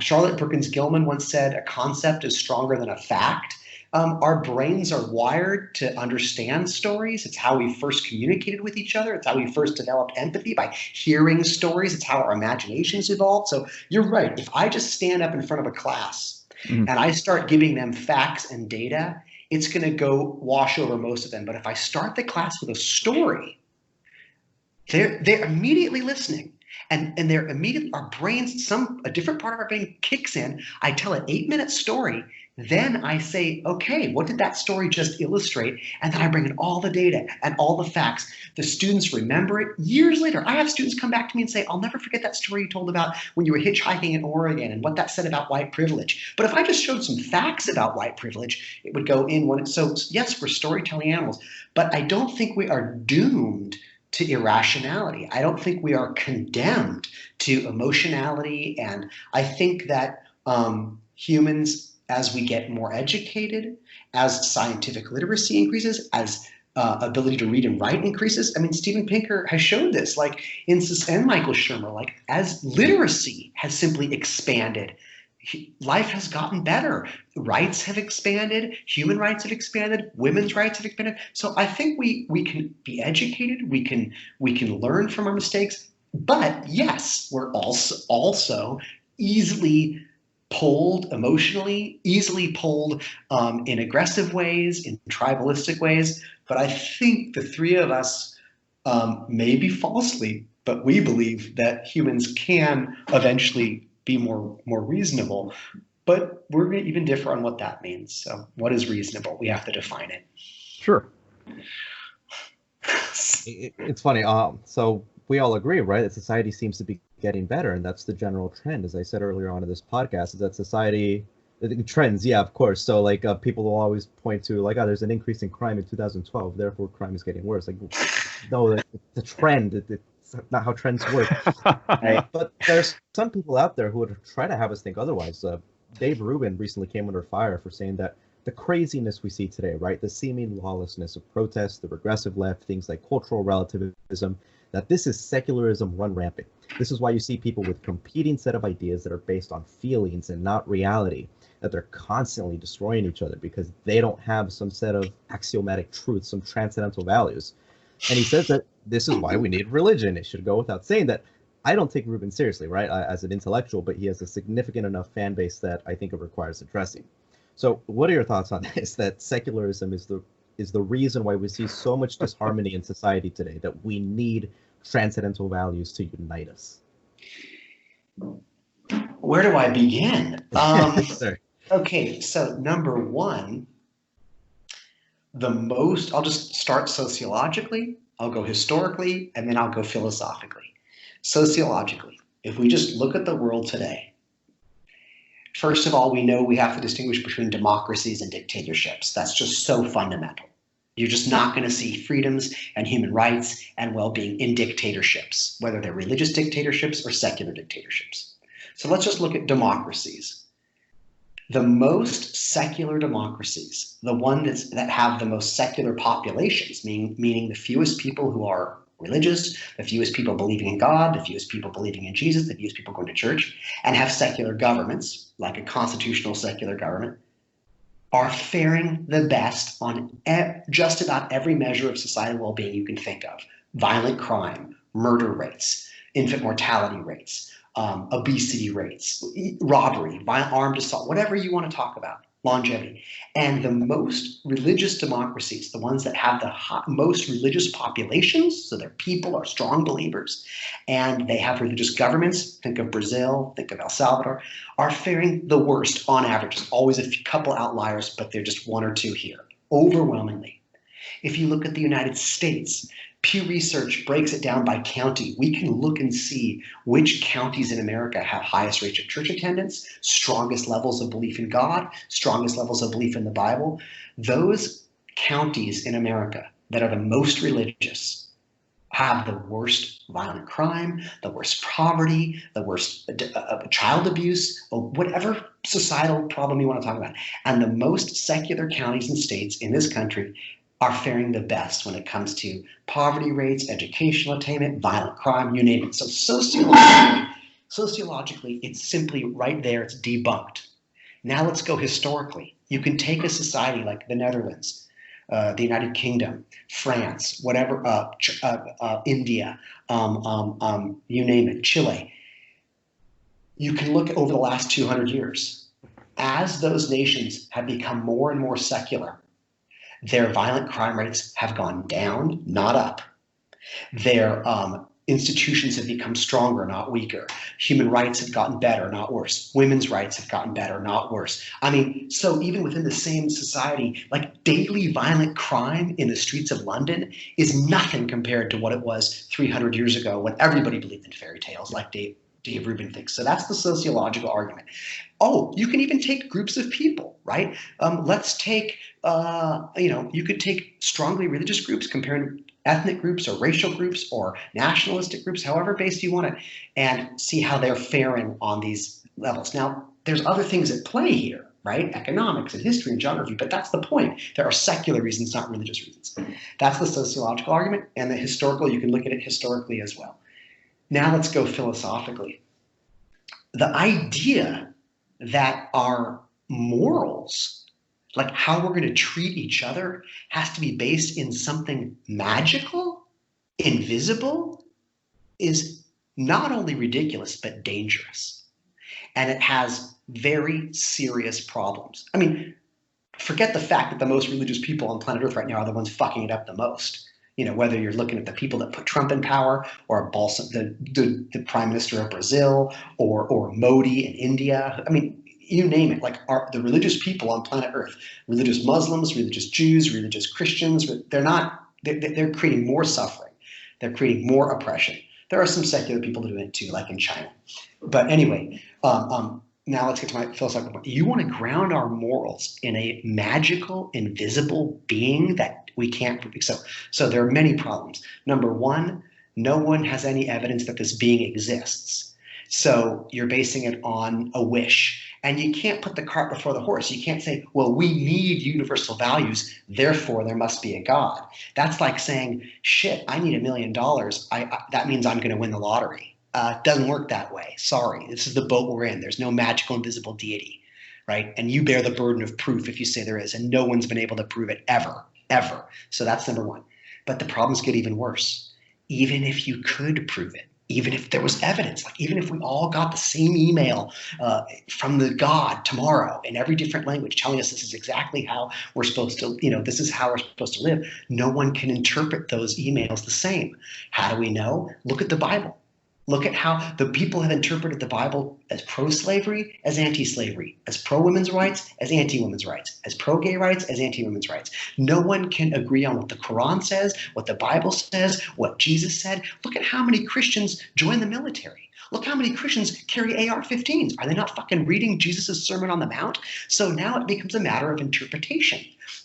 Charlotte Perkins Gilman once said, "A concept is stronger than a fact." Our brains are wired to understand stories. It's how we first communicated with each other. It's how we first developed empathy, by hearing stories. It's how our imaginations evolved. So you're right. If I just stand up in front of a class and I start giving them facts and data, it's going to go wash over most of them. But if I start the class with a story, they're immediately listening. And they're immediately, our brains, a different part of our brain kicks in. I tell an 8-minute story. Then I say, okay, what did that story just illustrate? And then I bring in all the data and all the facts. The students remember it years later. I have students come back to me and say, "I'll never forget that story you told about when you were hitchhiking in Oregon and what that said about white privilege." But if I just showed some facts about white privilege, it would go in. So yes, we're storytelling animals, but I don't think we are doomed to irrationality. I don't think we are condemned to emotionality. And I think that humans, as we get more educated, as scientific literacy increases, as ability to read and write increases. I mean, Steven Pinker has shown this, and Michael Shermer, as literacy has simply expanded, life has gotten better. Rights have expanded, human rights have expanded, women's rights have expanded. So I think we can be educated, we can learn from our mistakes, but yes, we're also easily pulled emotionally, easily pulled in aggressive ways, in tribalistic ways. But I think the three of us, maybe falsely, but we believe that humans can eventually be more reasonable. But we're going to even differ on what that means. So what is reasonable? We have to define it. Sure. It's funny. So we all agree, right, that society seems to be getting better, and that's the general trend. As I said earlier on in this podcast, is that society trends, yeah, of course. So like people will always point to like, oh, there's an increase in crime in 2012, therefore crime is getting worse. Like, no, the trend. It's not how trends work. Right? But there's some people out there who would try to have us think otherwise. Dave Rubin recently came under fire for saying that the craziness we see today, right, the seeming lawlessness of protests, the regressive left, things like cultural relativism, that this is secularism run rampant. This is why you see people with competing set of ideas that are based on feelings and not reality, that they're constantly destroying each other because they don't have some set of axiomatic truths, some transcendental values. And he says that this is why we need religion. It should go without saying that I don't take Rubin seriously, right, as an intellectual, but he has a significant enough fan base that I think it requires addressing. So what are your thoughts on this, that secularism is the reason why we see so much disharmony in society today, that we need transcendental values to unite us? Where do I begin? Okay, so number one, I'll just start sociologically, I'll go historically, and then I'll go philosophically. Sociologically, if we just look at the world today, first of all, we know we have to distinguish between democracies and dictatorships. That's just so fundamental. You're just not going to see freedoms and human rights and well-being in dictatorships, whether they're religious dictatorships or secular dictatorships. So let's just look at democracies. The most secular democracies, the ones that have the most secular populations, meaning the fewest people who are religious, the fewest people believing in God, the fewest people believing in Jesus, the fewest people going to church, and have secular governments, like a constitutional secular government, are faring the best on just about every measure of societal well-being you can think of. Violent crime, murder rates, infant mortality rates, obesity rates, robbery, armed assault, whatever you want to talk about, longevity. And the most religious democracies, the ones that have the most religious populations, so their people are strong believers, and they have religious governments, think of Brazil, think of El Salvador, are faring the worst on average. There's always a couple outliers, but they're just one or two here, overwhelmingly. If you look at the United States, Pew Research breaks it down by county. We can look and see which counties in America have highest rates of church attendance, strongest levels of belief in God, strongest levels of belief in the Bible. Those counties in America that are the most religious have the worst violent crime, the worst poverty, the worst child abuse, or whatever societal problem you want to talk about. And the most secular counties and states in this country are faring the best when it comes to poverty rates, educational attainment, violent crime, you name it. So sociologically, it's simply right there, it's debunked. Now let's go historically. You can take a society like the Netherlands, the United Kingdom, France, whatever, India, you name it, Chile. You can look over the last 200 years. As those nations have become more and more secular, their violent crime rates have gone down, not up. Their institutions have become stronger, not weaker. Human rights have gotten better, not worse. Women's rights have gotten better, not worse. I mean, so even within the same society, like daily violent crime in the streets of London is nothing compared to what it was 300 years ago when everybody believed in fairy tales like Dave Rubin thinks. So that's the sociological argument. Oh, you can even take groups of people, right? Let's take, you could take strongly religious groups comparing ethnic groups or racial groups or nationalistic groups, however based you want it, and see how they're faring on these levels. Now, there's other things at play here, right? Economics and history and geography, but that's the point. There are secular reasons, not religious reasons. That's the sociological argument, and the historical, you can look at it historically as well. Now let's go philosophically. The idea that our morals, like how we're going to treat each other, has to be based in something magical, invisible, is not only ridiculous, but dangerous. And it has very serious problems. I mean, forget the fact that the most religious people on planet Earth right now are the ones fucking it up the most. You know, whether you're looking at the people that put Trump in power, or the prime minister of Brazil, or Modi in India. I mean, you name it. Like, the religious people on planet Earth, religious Muslims, religious Jews, religious Christians, they're creating more suffering. They're creating more oppression. There are some secular people doing it too, like in China. But anyway, now let's get to my philosophical point. You want to ground our morals in a magical, invisible being that we can't. So there are many problems. Number one, no one has any evidence that this being exists. So you're basing it on a wish. And you can't put the cart before the horse. You can't say, well, we need universal values, therefore there must be a God. That's like saying, shit, I need $1 million. That means I'm going to win the lottery. It doesn't work that way. Sorry, this is the boat we're in. There's no magical invisible deity, right? And you bear the burden of proof if you say there is, and no one's been able to prove it ever. So that's number one. But the problems get even worse. Even if you could prove it, even if there was evidence, like even if we all got the same email from the God tomorrow in every different language telling us this is exactly how we're supposed to, this is how we're supposed to live, no one can interpret those emails the same. How do we know? Look at the Bible. Look at how the people have interpreted the Bible as pro-slavery, as anti-slavery, as pro-women's rights, as anti-women's rights, as pro-gay rights, as anti-women's rights. No one can agree on what the Quran says, what the Bible says, what Jesus said. Look at how many Christians join the military. Look how many Christians carry AR-15s. Are they not fucking reading Jesus' Sermon on the Mount? So now it becomes a matter of interpretation.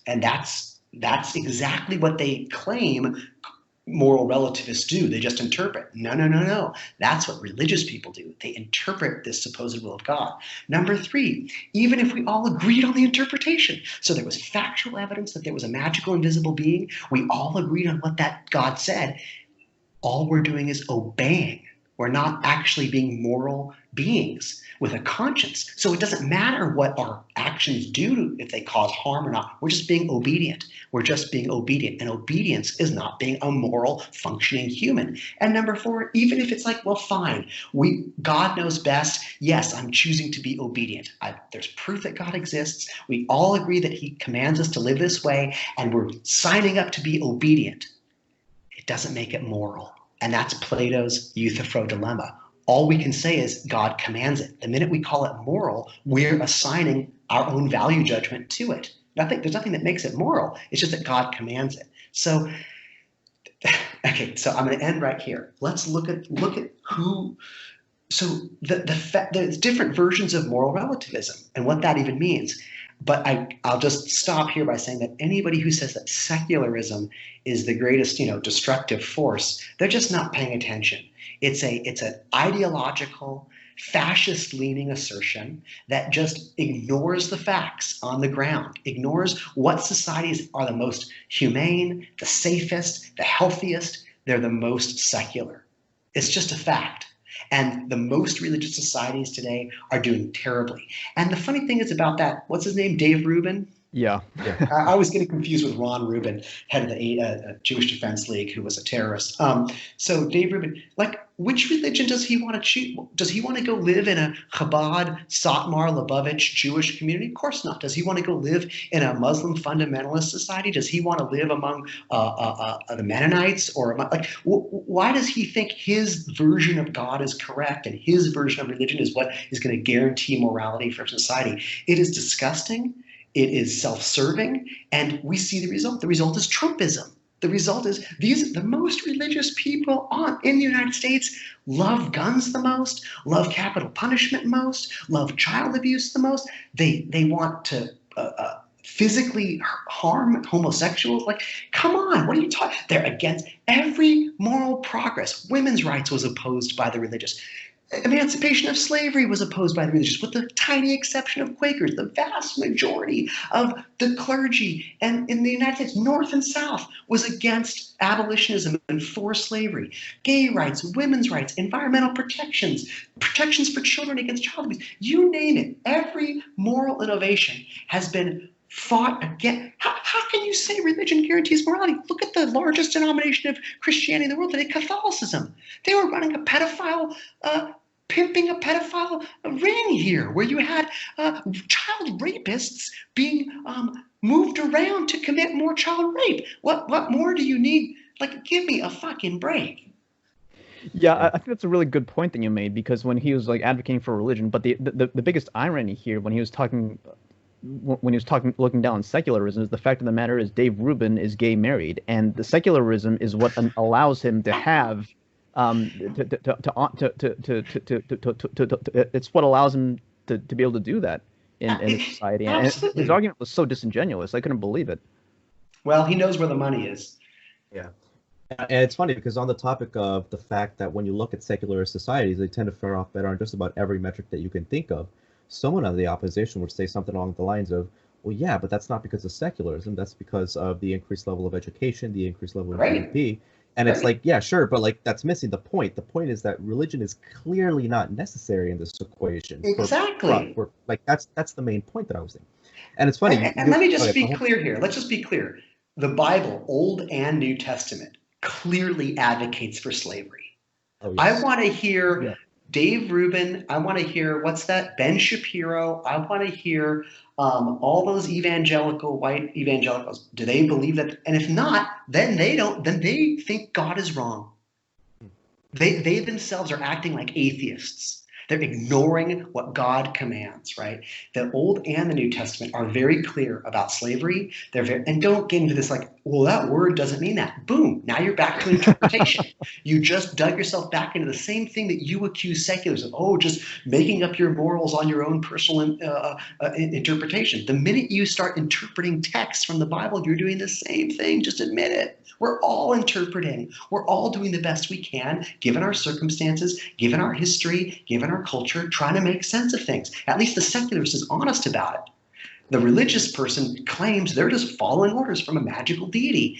And that's exactly what they claim moral relativists do. They just interpret. No. That's what religious people do. They interpret this supposed will of God. Number three, even if we all agreed on the interpretation, so there was factual evidence that there was a magical invisible being, we all agreed on what that God said, all we're doing is obeying. We're not actually being moral beings with a conscience. So it doesn't matter what our actions do, if they cause harm or not. We're just being obedient. We're just being obedient. And obedience is not being a moral, functioning human. And number four, even if it's like, well, fine, God knows best. Yes, I'm choosing to be obedient. There's proof that God exists. We all agree that he commands us to live this way, and we're signing up to be obedient. It doesn't make it moral. And that's Plato's Euthyphro dilemma. All we can say is God commands it. The minute we call it moral, we're assigning our own value judgment to it. There's nothing that makes it moral. It's just that God commands it. So, okay, so I'm going to end right here. Let's look at who. So there's different versions of moral relativism and what that even means. But I'll just stop here by saying that anybody who says that secularism is the greatest, destructive force, they're just not paying attention. It's an ideological, fascist-leaning assertion that just ignores the facts on the ground, ignores what societies are the most humane, the safest, the healthiest. They're the most secular. It's just a fact. And the most religious societies today are doing terribly. And the funny thing is about that, what's his name, Dave Rubin? Yeah. I was getting confused with Ron Rubin, head of the Jewish Defense League, who was a terrorist. So Dave Rubin, which religion does he want to choose? Does he want to go live in a Chabad, Satmar, Lubavitch Jewish community? Of course not. Does he want to go live in a Muslim fundamentalist society? Does he want to live among the Mennonites? Why does he think his version of God is correct and his version of religion is what is going to guarantee morality for society? It is disgusting. It is self-serving, and we see the result. The result is Trumpism. The result is the most religious people in the United States love guns the most, love capital punishment most, love child abuse the most. They want to physically harm homosexuals. Come on, what are you talking? They're against every moral progress. Women's rights was opposed by the religious. Emancipation of slavery was opposed by the religious, with the tiny exception of Quakers. The vast majority of the clergy and in the United States, North and South, was against abolitionism and forced slavery. Gay rights, women's rights, environmental protections, protections for children against child abuse. You name it. Every moral innovation has been fought against. How can you say religion guarantees morality? Look at the largest denomination of Christianity in the world today, Catholicism. They were running a pedophile, pimping a pedophile ring here, where you had child rapists being moved around to commit more child rape. What more do you need? Like, give me a fucking break. Yeah, I think that's a really good point that you made, because when he was like advocating for religion, but the biggest irony here when he was talking looking down on secularism is the fact of the matter is Dave Rubin is gay married, and the secularism is what allows him to have it's what allows him to be able to do that in society. And his argument was so disingenuous. I couldn't believe it. Well, he knows where the money is. Yeah. And it's funny because on the topic of the fact that when you look at secular societies, they tend to fare off better on just about every metric that you can think of. Someone on the opposition would say something along the lines of, well, yeah, but that's not because of secularism. That's because of the increased level of education, the increased level of GDP. And it's like, yeah, sure, but like that's missing the point. The point is that religion is clearly not necessary in this equation. Exactly. Like that's the main point that I was saying. And it's funny. And let me just be clear here. Let's just be clear. The Bible, Old and New Testament, clearly advocates for slavery. Oh, yes. I want to hear Dave Rubin. I want to hear, what's that? Ben Shapiro. I want to hear all those white evangelicals. Do they believe that? And if not, then they think God is wrong. They themselves are acting like atheists. They're ignoring what God commands, right? The Old and the New Testament are very clear about slavery. And don't get into this like, well, that word doesn't mean that. Boom, now you're back to interpretation. You just dug yourself back into the same thing that you accuse seculars of, just making up your morals on your own personal interpretation. The minute you start interpreting texts from the Bible, you're doing the same thing. Just admit it. We're all interpreting. We're all doing the best we can, given our circumstances, given our history, given our culture, trying to make sense of things. At least the secularist is honest about it. The religious person claims they're just following orders from a magical deity,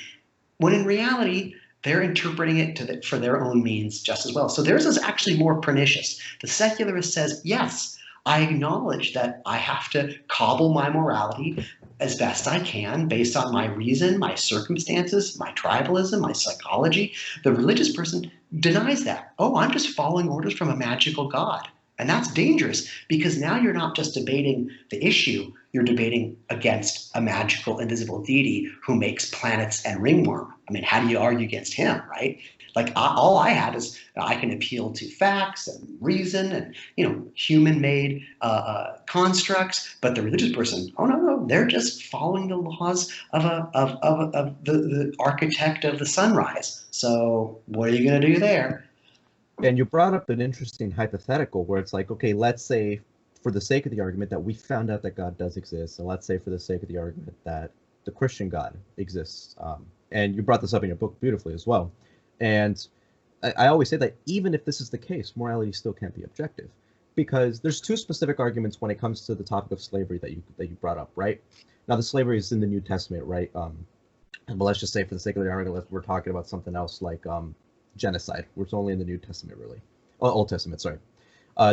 when in reality, they're interpreting it for their own means just as well. So theirs is actually more pernicious. The secularist says, yes, I acknowledge that I have to cobble my morality as best I can based on my reason, my circumstances, my tribalism, my psychology. The religious person denies that. I'm just following orders from a magical God. And that's dangerous, because now you're not just debating the issue, you're debating against a magical invisible deity who makes planets and ringworm. I mean, how do you argue against him, right? Like all I have is I can appeal to facts and reason and human-made constructs. But the religious person, no, they're just following the laws of the architect of the sunrise. So what are you going to do there? And you brought up an interesting hypothetical where it's like, okay, let's say for the sake of the argument that we found out that God does exist, and let's say for the sake of the argument that the Christian God exists. And you brought this up in your book beautifully as well. And I always say that even if this is the case, morality still can't be objective, because there's two specific arguments when it comes to the topic of slavery that you brought up, right? Now, the slavery is in the New Testament, right? But let's just say for the sake of the argument, we're talking about something else like genocide, which is only in the New Testament, really. Old Testament, sorry.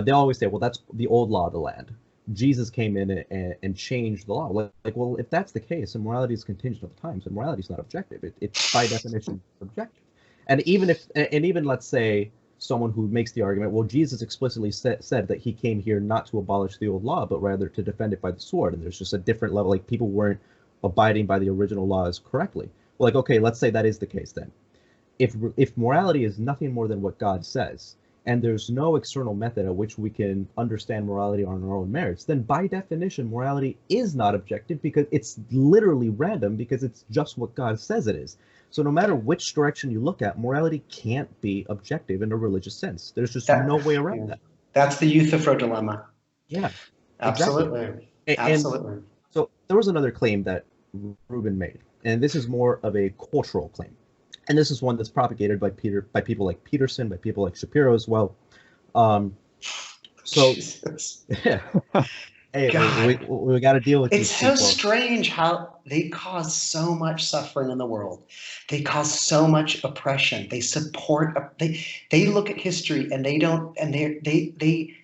They always say, well, that's the old law of the land. Jesus came in and changed the law. Like, well, if that's the case, and morality is contingent of the times, and morality is not objective. It's by definition subjective. And even let's say someone who makes the argument, well, Jesus explicitly said that he came here not to abolish the old law, but rather to defend it by the sword. And there's just a different level, like people weren't abiding by the original laws correctly. Well, like, okay, let's say that is the case then. If morality is nothing more than what God says, and there's no external method at which we can understand morality on our own merits, then by definition, morality is not objective, because it's literally random, because it's just what God says it is. So no matter which direction you look at, morality can't be objective in a religious sense. There's just no way around that. That's the Euthyphro dilemma. Yeah, absolutely. Exactly. Absolutely. So there was another claim that Rubin made, and this is more of a cultural claim. And this is one that's propagated by people like Peterson, by people like Shapiro as well. So, Jesus. yeah. Hey, God. we got to deal with It's these so people. strange how they cause so much suffering in the world. They cause so much oppression. They support. They look at history and they don't. And they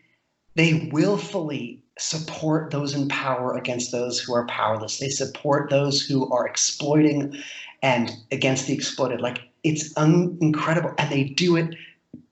willfully support those in power against those who are powerless. They support those who are exploiting and against the exploited. Like it's incredible, and they do it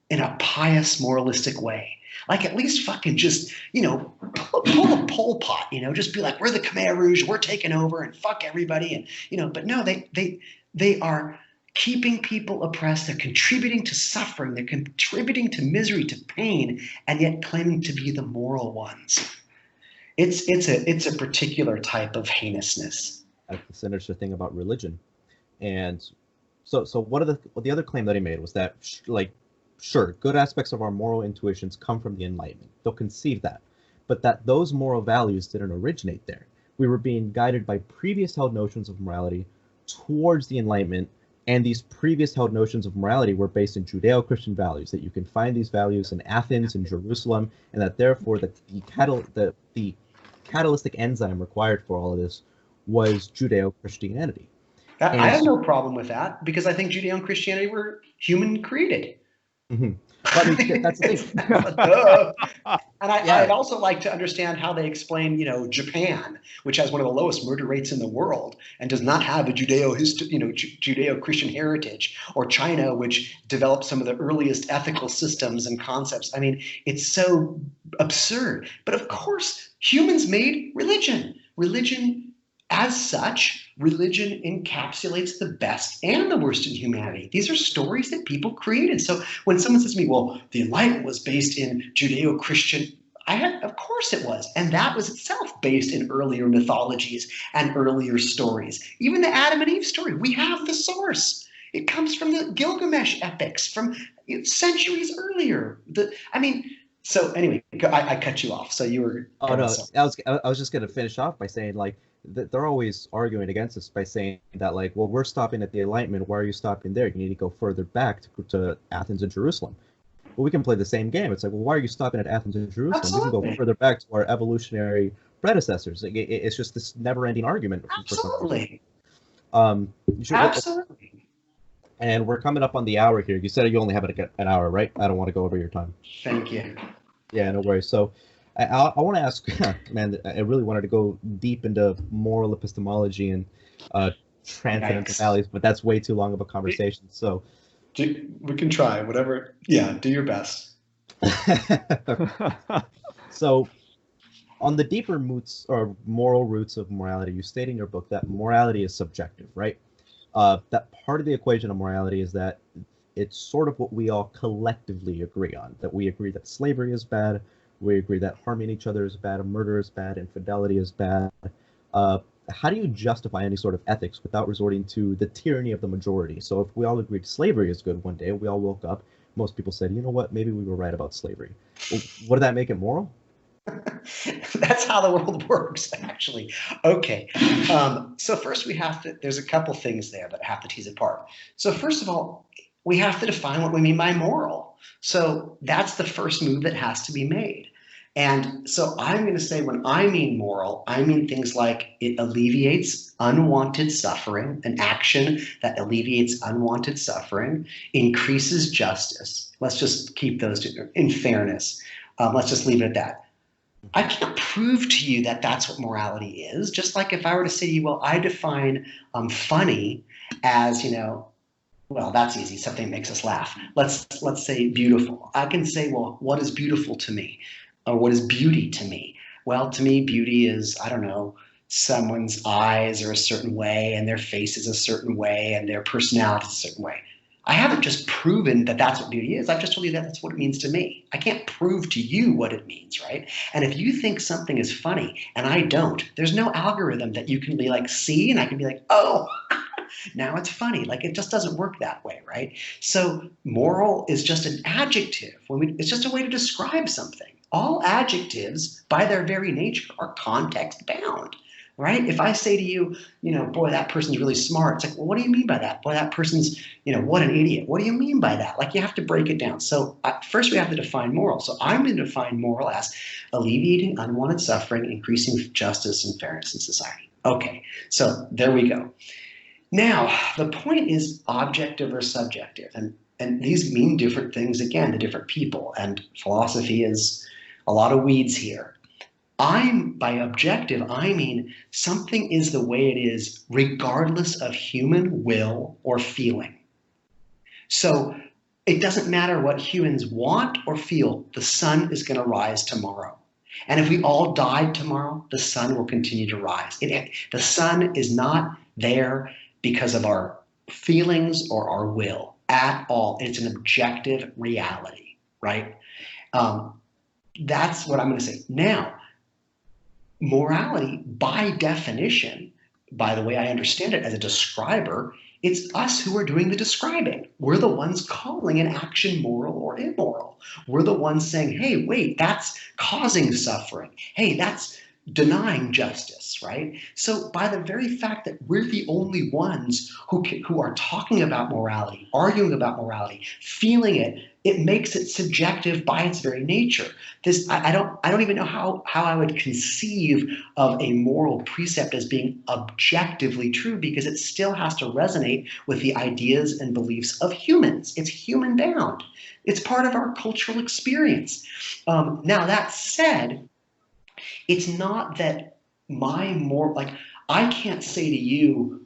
in a pious, moralistic way. Like at least fucking just, pull a Pol Pot, just be like, we're the Khmer Rouge, we're taking over and fuck everybody. And, but no, they are keeping people oppressed. They're contributing to suffering. They're contributing to misery, to pain, and yet claiming to be the moral ones. It's a particular type of heinousness. That's the sinister thing about religion. And so what the other claim that he made was that, sure, good aspects of our moral intuitions come from the Enlightenment. They'll conceive that. But that those moral values didn't originate there. We were being guided by previous held notions of morality towards the Enlightenment, and these previous held notions of morality were based in Judeo-Christian values, that you can find these values in Athens and Jerusalem, and that therefore the catalytic enzyme required for all of this was Judeo-Christianity. I have no problem with that because I think Judeo and Christianity were human created. Mm-hmm. But I mean, that's the thing. And I'd also like to understand how they explain, Japan, which has one of the lowest murder rates in the world and does not have a Judeo-Christian heritage, or China, which developed some of the earliest ethical systems and concepts. I mean, it's so absurd. But of course, humans made religion. As such, religion encapsulates the best and the worst in humanity. These are stories that people created. So when someone says to me, well, the Enlightenment was based in Judeo-Christian, of course it was. And that was itself based in earlier mythologies and earlier stories. Even the Adam and Eve story, we have the source. It comes from the Gilgamesh epics from centuries earlier. So anyway, I cut you off. So you were. Oh no, I was just gonna finish off by saying they're always arguing against us by saying that well, we're stopping at the Enlightenment. Why are you stopping there? You need to go further back to Athens and Jerusalem. Well, we can play the same game. It's well, why are you stopping at Athens and Jerusalem? Absolutely. We can go further back to our evolutionary predecessors. It's just this never-ending argument. Absolutely. Absolutely. And we're coming up on the hour here. You said you only have an hour, right? I don't want to go over your time. Thank you. Yeah, no worries. So I want to ask, man, I really wanted to go deep into moral epistemology and transcendental values, but that's way too long of a conversation. So we can try whatever. Yeah, do your best. So on the deeper roots or moral roots of morality, you state in your book that morality is subjective, right? That part of the equation of morality is that it's sort of what we all collectively agree on, that we agree that slavery is bad, we agree that harming each other is bad, murder is bad, infidelity is bad. How do you justify any sort of ethics without resorting to the tyranny of the majority? So if we all agreed slavery is good one day, we all woke up, most people said, you know what, maybe we were right about slavery. Well, would that make it moral? That's how the world works, actually. Okay. So first there's a couple things there that have to tease apart. So first of all, we have to define what we mean by moral. So that's the first move that has to be made. And so I'm going to say when I mean moral, I mean things like it alleviates unwanted suffering, an action that alleviates unwanted suffering, increases justice. Let's just keep those two in fairness. Let's just leave it at that. I can't prove to you that that's what morality is. Just like if I were to say to you, well, I define funny as, well, that's easy. Something makes us laugh. Let's say beautiful. I can say, well, what is beautiful to me? Or what is beauty to me? Well, to me, beauty is, I don't know, someone's eyes are a certain way and their face is a certain way and their personality is a certain way. I haven't just proven that that's what beauty is. I've just told you that that's what it means to me. I can't prove to you what it means, right? And if you think something is funny and I don't, there's no algorithm that you can be like, see, and I can be like, oh, now it's funny. It just doesn't work that way, right? So moral is just an adjective. It's just a way to describe something. All adjectives, by their very nature, are context bound. right? If I say to you, boy, that person's really smart. It's like, well, what do you mean by that? Boy, that person's, what an idiot. What do you mean by that? Like, you have to break it down. So first we have to define moral. So I'm going to define moral as alleviating unwanted suffering, increasing justice and fairness in society. Okay, so there we go. Now, the point is objective or subjective. And these mean different things, again, to different people. And philosophy is a lot of weeds here. By objective, I mean something is the way it is regardless of human will or feeling. So it doesn't matter what humans want or feel, the sun is going to rise tomorrow. And if we all died tomorrow, the sun will continue to rise. The sun is not there because of our feelings or our will at all. It's an objective reality, right? That's what I'm going to say. Now, morality, by definition, by the way I understand it as a describer, it's us who are doing the describing. We're the ones calling an action moral or immoral. We're the ones saying, hey, wait, that's causing suffering. Hey, that's denying justice, right? So by the very fact that we're the only ones who are talking about morality, arguing about morality, feeling it, it makes it subjective by its very nature. I don't even know how I would conceive of a moral precept as being objectively true, because it still has to resonate with the ideas and beliefs of humans. It's human bound. It's part of our cultural experience. Now that said, it's not that I can't say to you,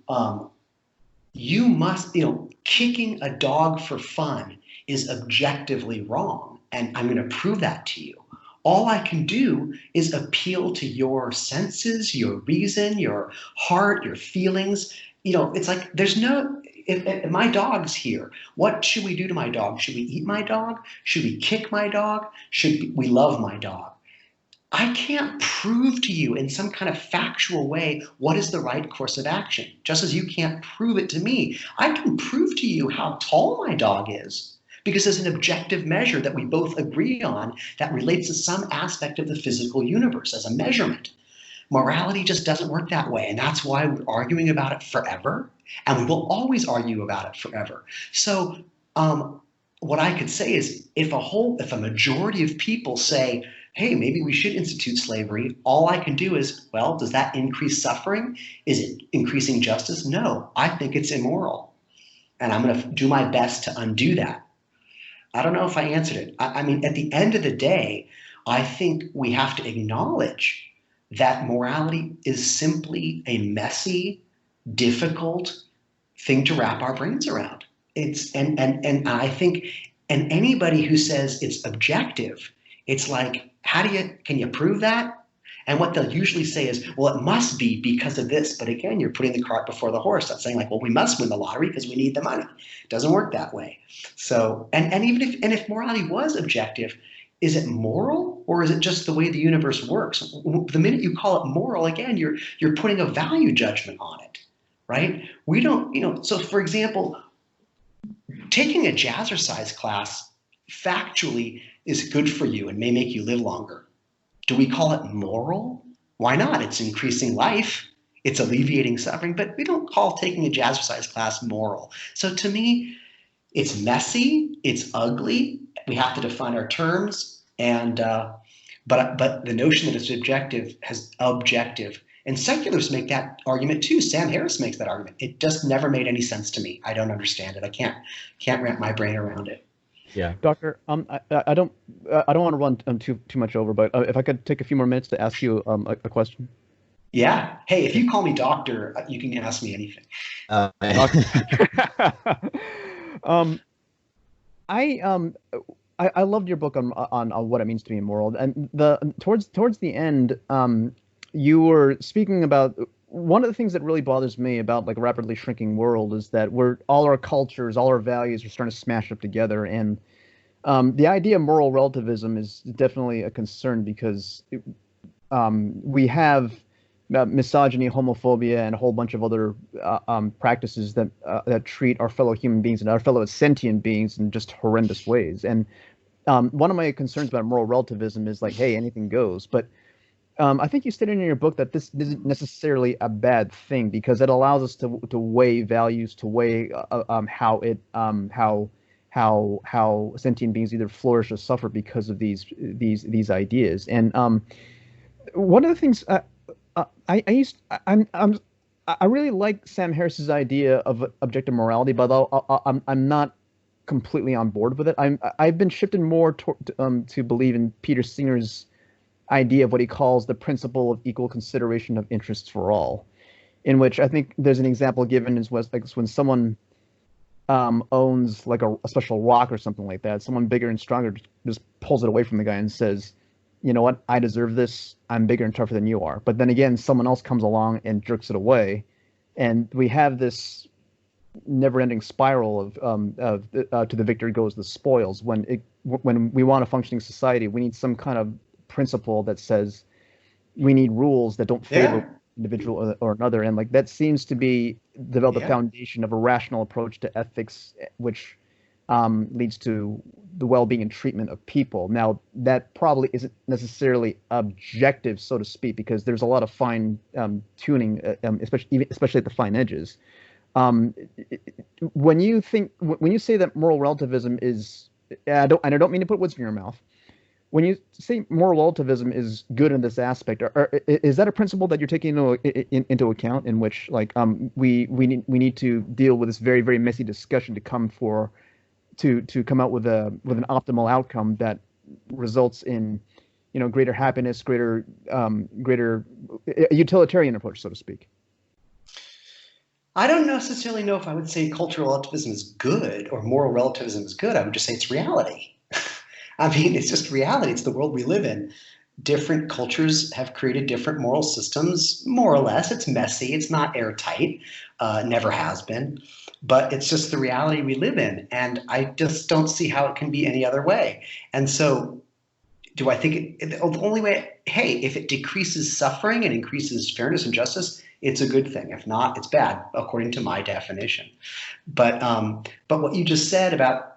you must, kicking a dog for fun is objectively wrong, and I'm going to prove that to you. All I can do is appeal to your senses, your reason, your heart, your feelings. It's like if my dog's here, what should we do to my dog? Should we eat my dog? Should we kick my dog? Should we love my dog? I can't prove to you in some kind of factual way what is the right course of action, just as you can't prove it to me. I can prove to you how tall my dog is, because there's an objective measure that we both agree on that relates to some aspect of the physical universe as a measurement. Morality just doesn't work that way, and that's why we're arguing about it forever, and we will always argue about it forever. So what I could say is if a majority of people say, hey, maybe we should institute slavery, all I can do is, well, does that increase suffering? Is it increasing justice? No, I think it's immoral. And I'm going to do my best to undo that. I don't know if I answered it. I mean, at the end of the day, I think we have to acknowledge that morality is simply a messy, difficult thing to wrap our brains around. And I think, and anybody who says it's objective, it's like, can you prove that? And what they'll usually say is, well, it must be because of this. But again, you're putting the cart before the horse. That's saying like, well, we must win the lottery because we need the money. It doesn't work that way. So, and even if morality was objective, is it moral, or is it just the way the universe works? The minute you call it moral, again, you're putting a value judgment on it, right? We don't, so for example, taking a jazzercise class factually is good for you and may make you live longer. Do we call it moral? Why not? It's increasing life. It's alleviating suffering, but we don't call taking a jazzercise class moral. So to me, it's messy, it's ugly. We have to define our terms, and but the notion that it's objective has objective. And secularists make that argument too. Sam Harris makes that argument. It just never made any sense to me. I don't understand it. I can't wrap my brain around it. Yeah, Doctor, I don't want to run too much over, but if I could take a few more minutes to ask you a question. Yeah. Hey, if you call me doctor, you can ask me anything. I loved your book on what it means to be immoral, and towards the end, you were speaking about one of the things that really bothers me about like a rapidly shrinking world is that all our cultures, all our values are starting to smash up together, and the idea of moral relativism is definitely a concern because we have misogyny, homophobia, and a whole bunch of other practices that treat our fellow human beings and our fellow sentient beings in just horrendous ways. And one of my concerns about moral relativism is like, hey, anything goes. But I think you stated in your book that this isn't necessarily a bad thing because it allows us to weigh values, to weigh how sentient beings either flourish or suffer because of these ideas. And one of the things I really like Sam Harris's idea of objective morality, but I'm not completely on board with it. I've been shifted more to believe in Peter Singer's idea of what he calls the principle of equal consideration of interests for all, in which I think there's an example given is like when someone owns like a special rock or something like that, someone bigger and stronger just pulls it away from the guy and says, you know what, I deserve this. I'm bigger and tougher than you are. But then again, someone else comes along and jerks it away, and we have this never-ending spiral of to the victor goes the spoils. When we want a functioning society, we need some kind of principle that says we need rules that don't favor individual or another, and like that seems to be develop the foundation of a rational approach to ethics, which leads to the well-being and treatment of people. Now, that probably isn't necessarily objective, so to speak, because there's a lot of fine tuning, especially at the fine edges. When you say that moral relativism is, I don't mean to put words in your mouth. When you say moral relativism is good in this aspect, is that a principle that you're taking into account, in which like we need to deal with this very, very messy discussion to come out with an optimal outcome that results in, you know, greater happiness, greater a utilitarian approach, so to speak? I don't necessarily know if I would say cultural relativism is good or moral relativism is good. I would just say it's reality. I mean, it's just reality. It's the world we live in. Different cultures have created different moral systems, more or less. It's messy. It's not airtight. Never has been. But it's just the reality we live in. And I just don't see how it can be any other way. And so do I think the only way, hey, if it decreases suffering and increases fairness and justice, it's a good thing. If not, it's bad, according to my definition. But what you just said about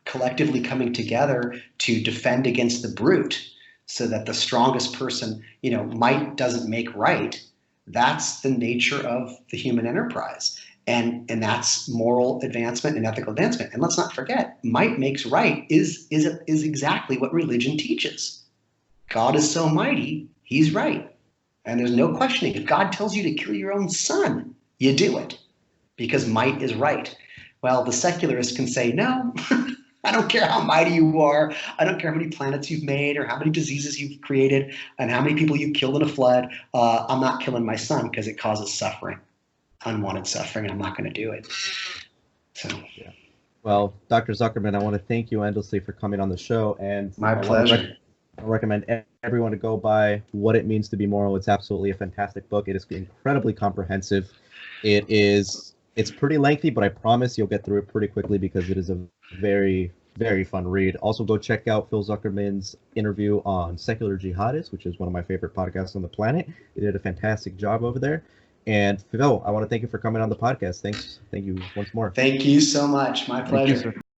collectively coming together to defend against the brute so that the strongest person, you know, might doesn't make right, that's the nature of the human enterprise. And that's moral advancement and ethical advancement. And let's not forget, might makes right is exactly what religion teaches. God is so mighty, he's right. And there's no questioning. If God tells you to kill your own son, you do it because might is right. Well, the secularist can say, no, I don't care how mighty you are. I don't care how many planets you've made or how many diseases you've created and how many people you've killed in a flood. I'm not killing my son because it causes suffering, unwanted suffering. I'm not going to do it. So, yeah. Well, Dr. Zuckerman, I want to thank you endlessly for coming on the show. And my pleasure. I recommend everyone to go buy What It Means to Be Moral. It's absolutely a fantastic book. It is incredibly comprehensive. It's pretty lengthy, but I promise you'll get through it pretty quickly because it is a very, very fun read. Also, go check out Phil Zuckerman's interview on Secular Jihadists, which is one of my favorite podcasts on the planet. He did a fantastic job over there. And Phil, I want to thank you for coming on the podcast. Thank you once more. Thank you so much. My pleasure.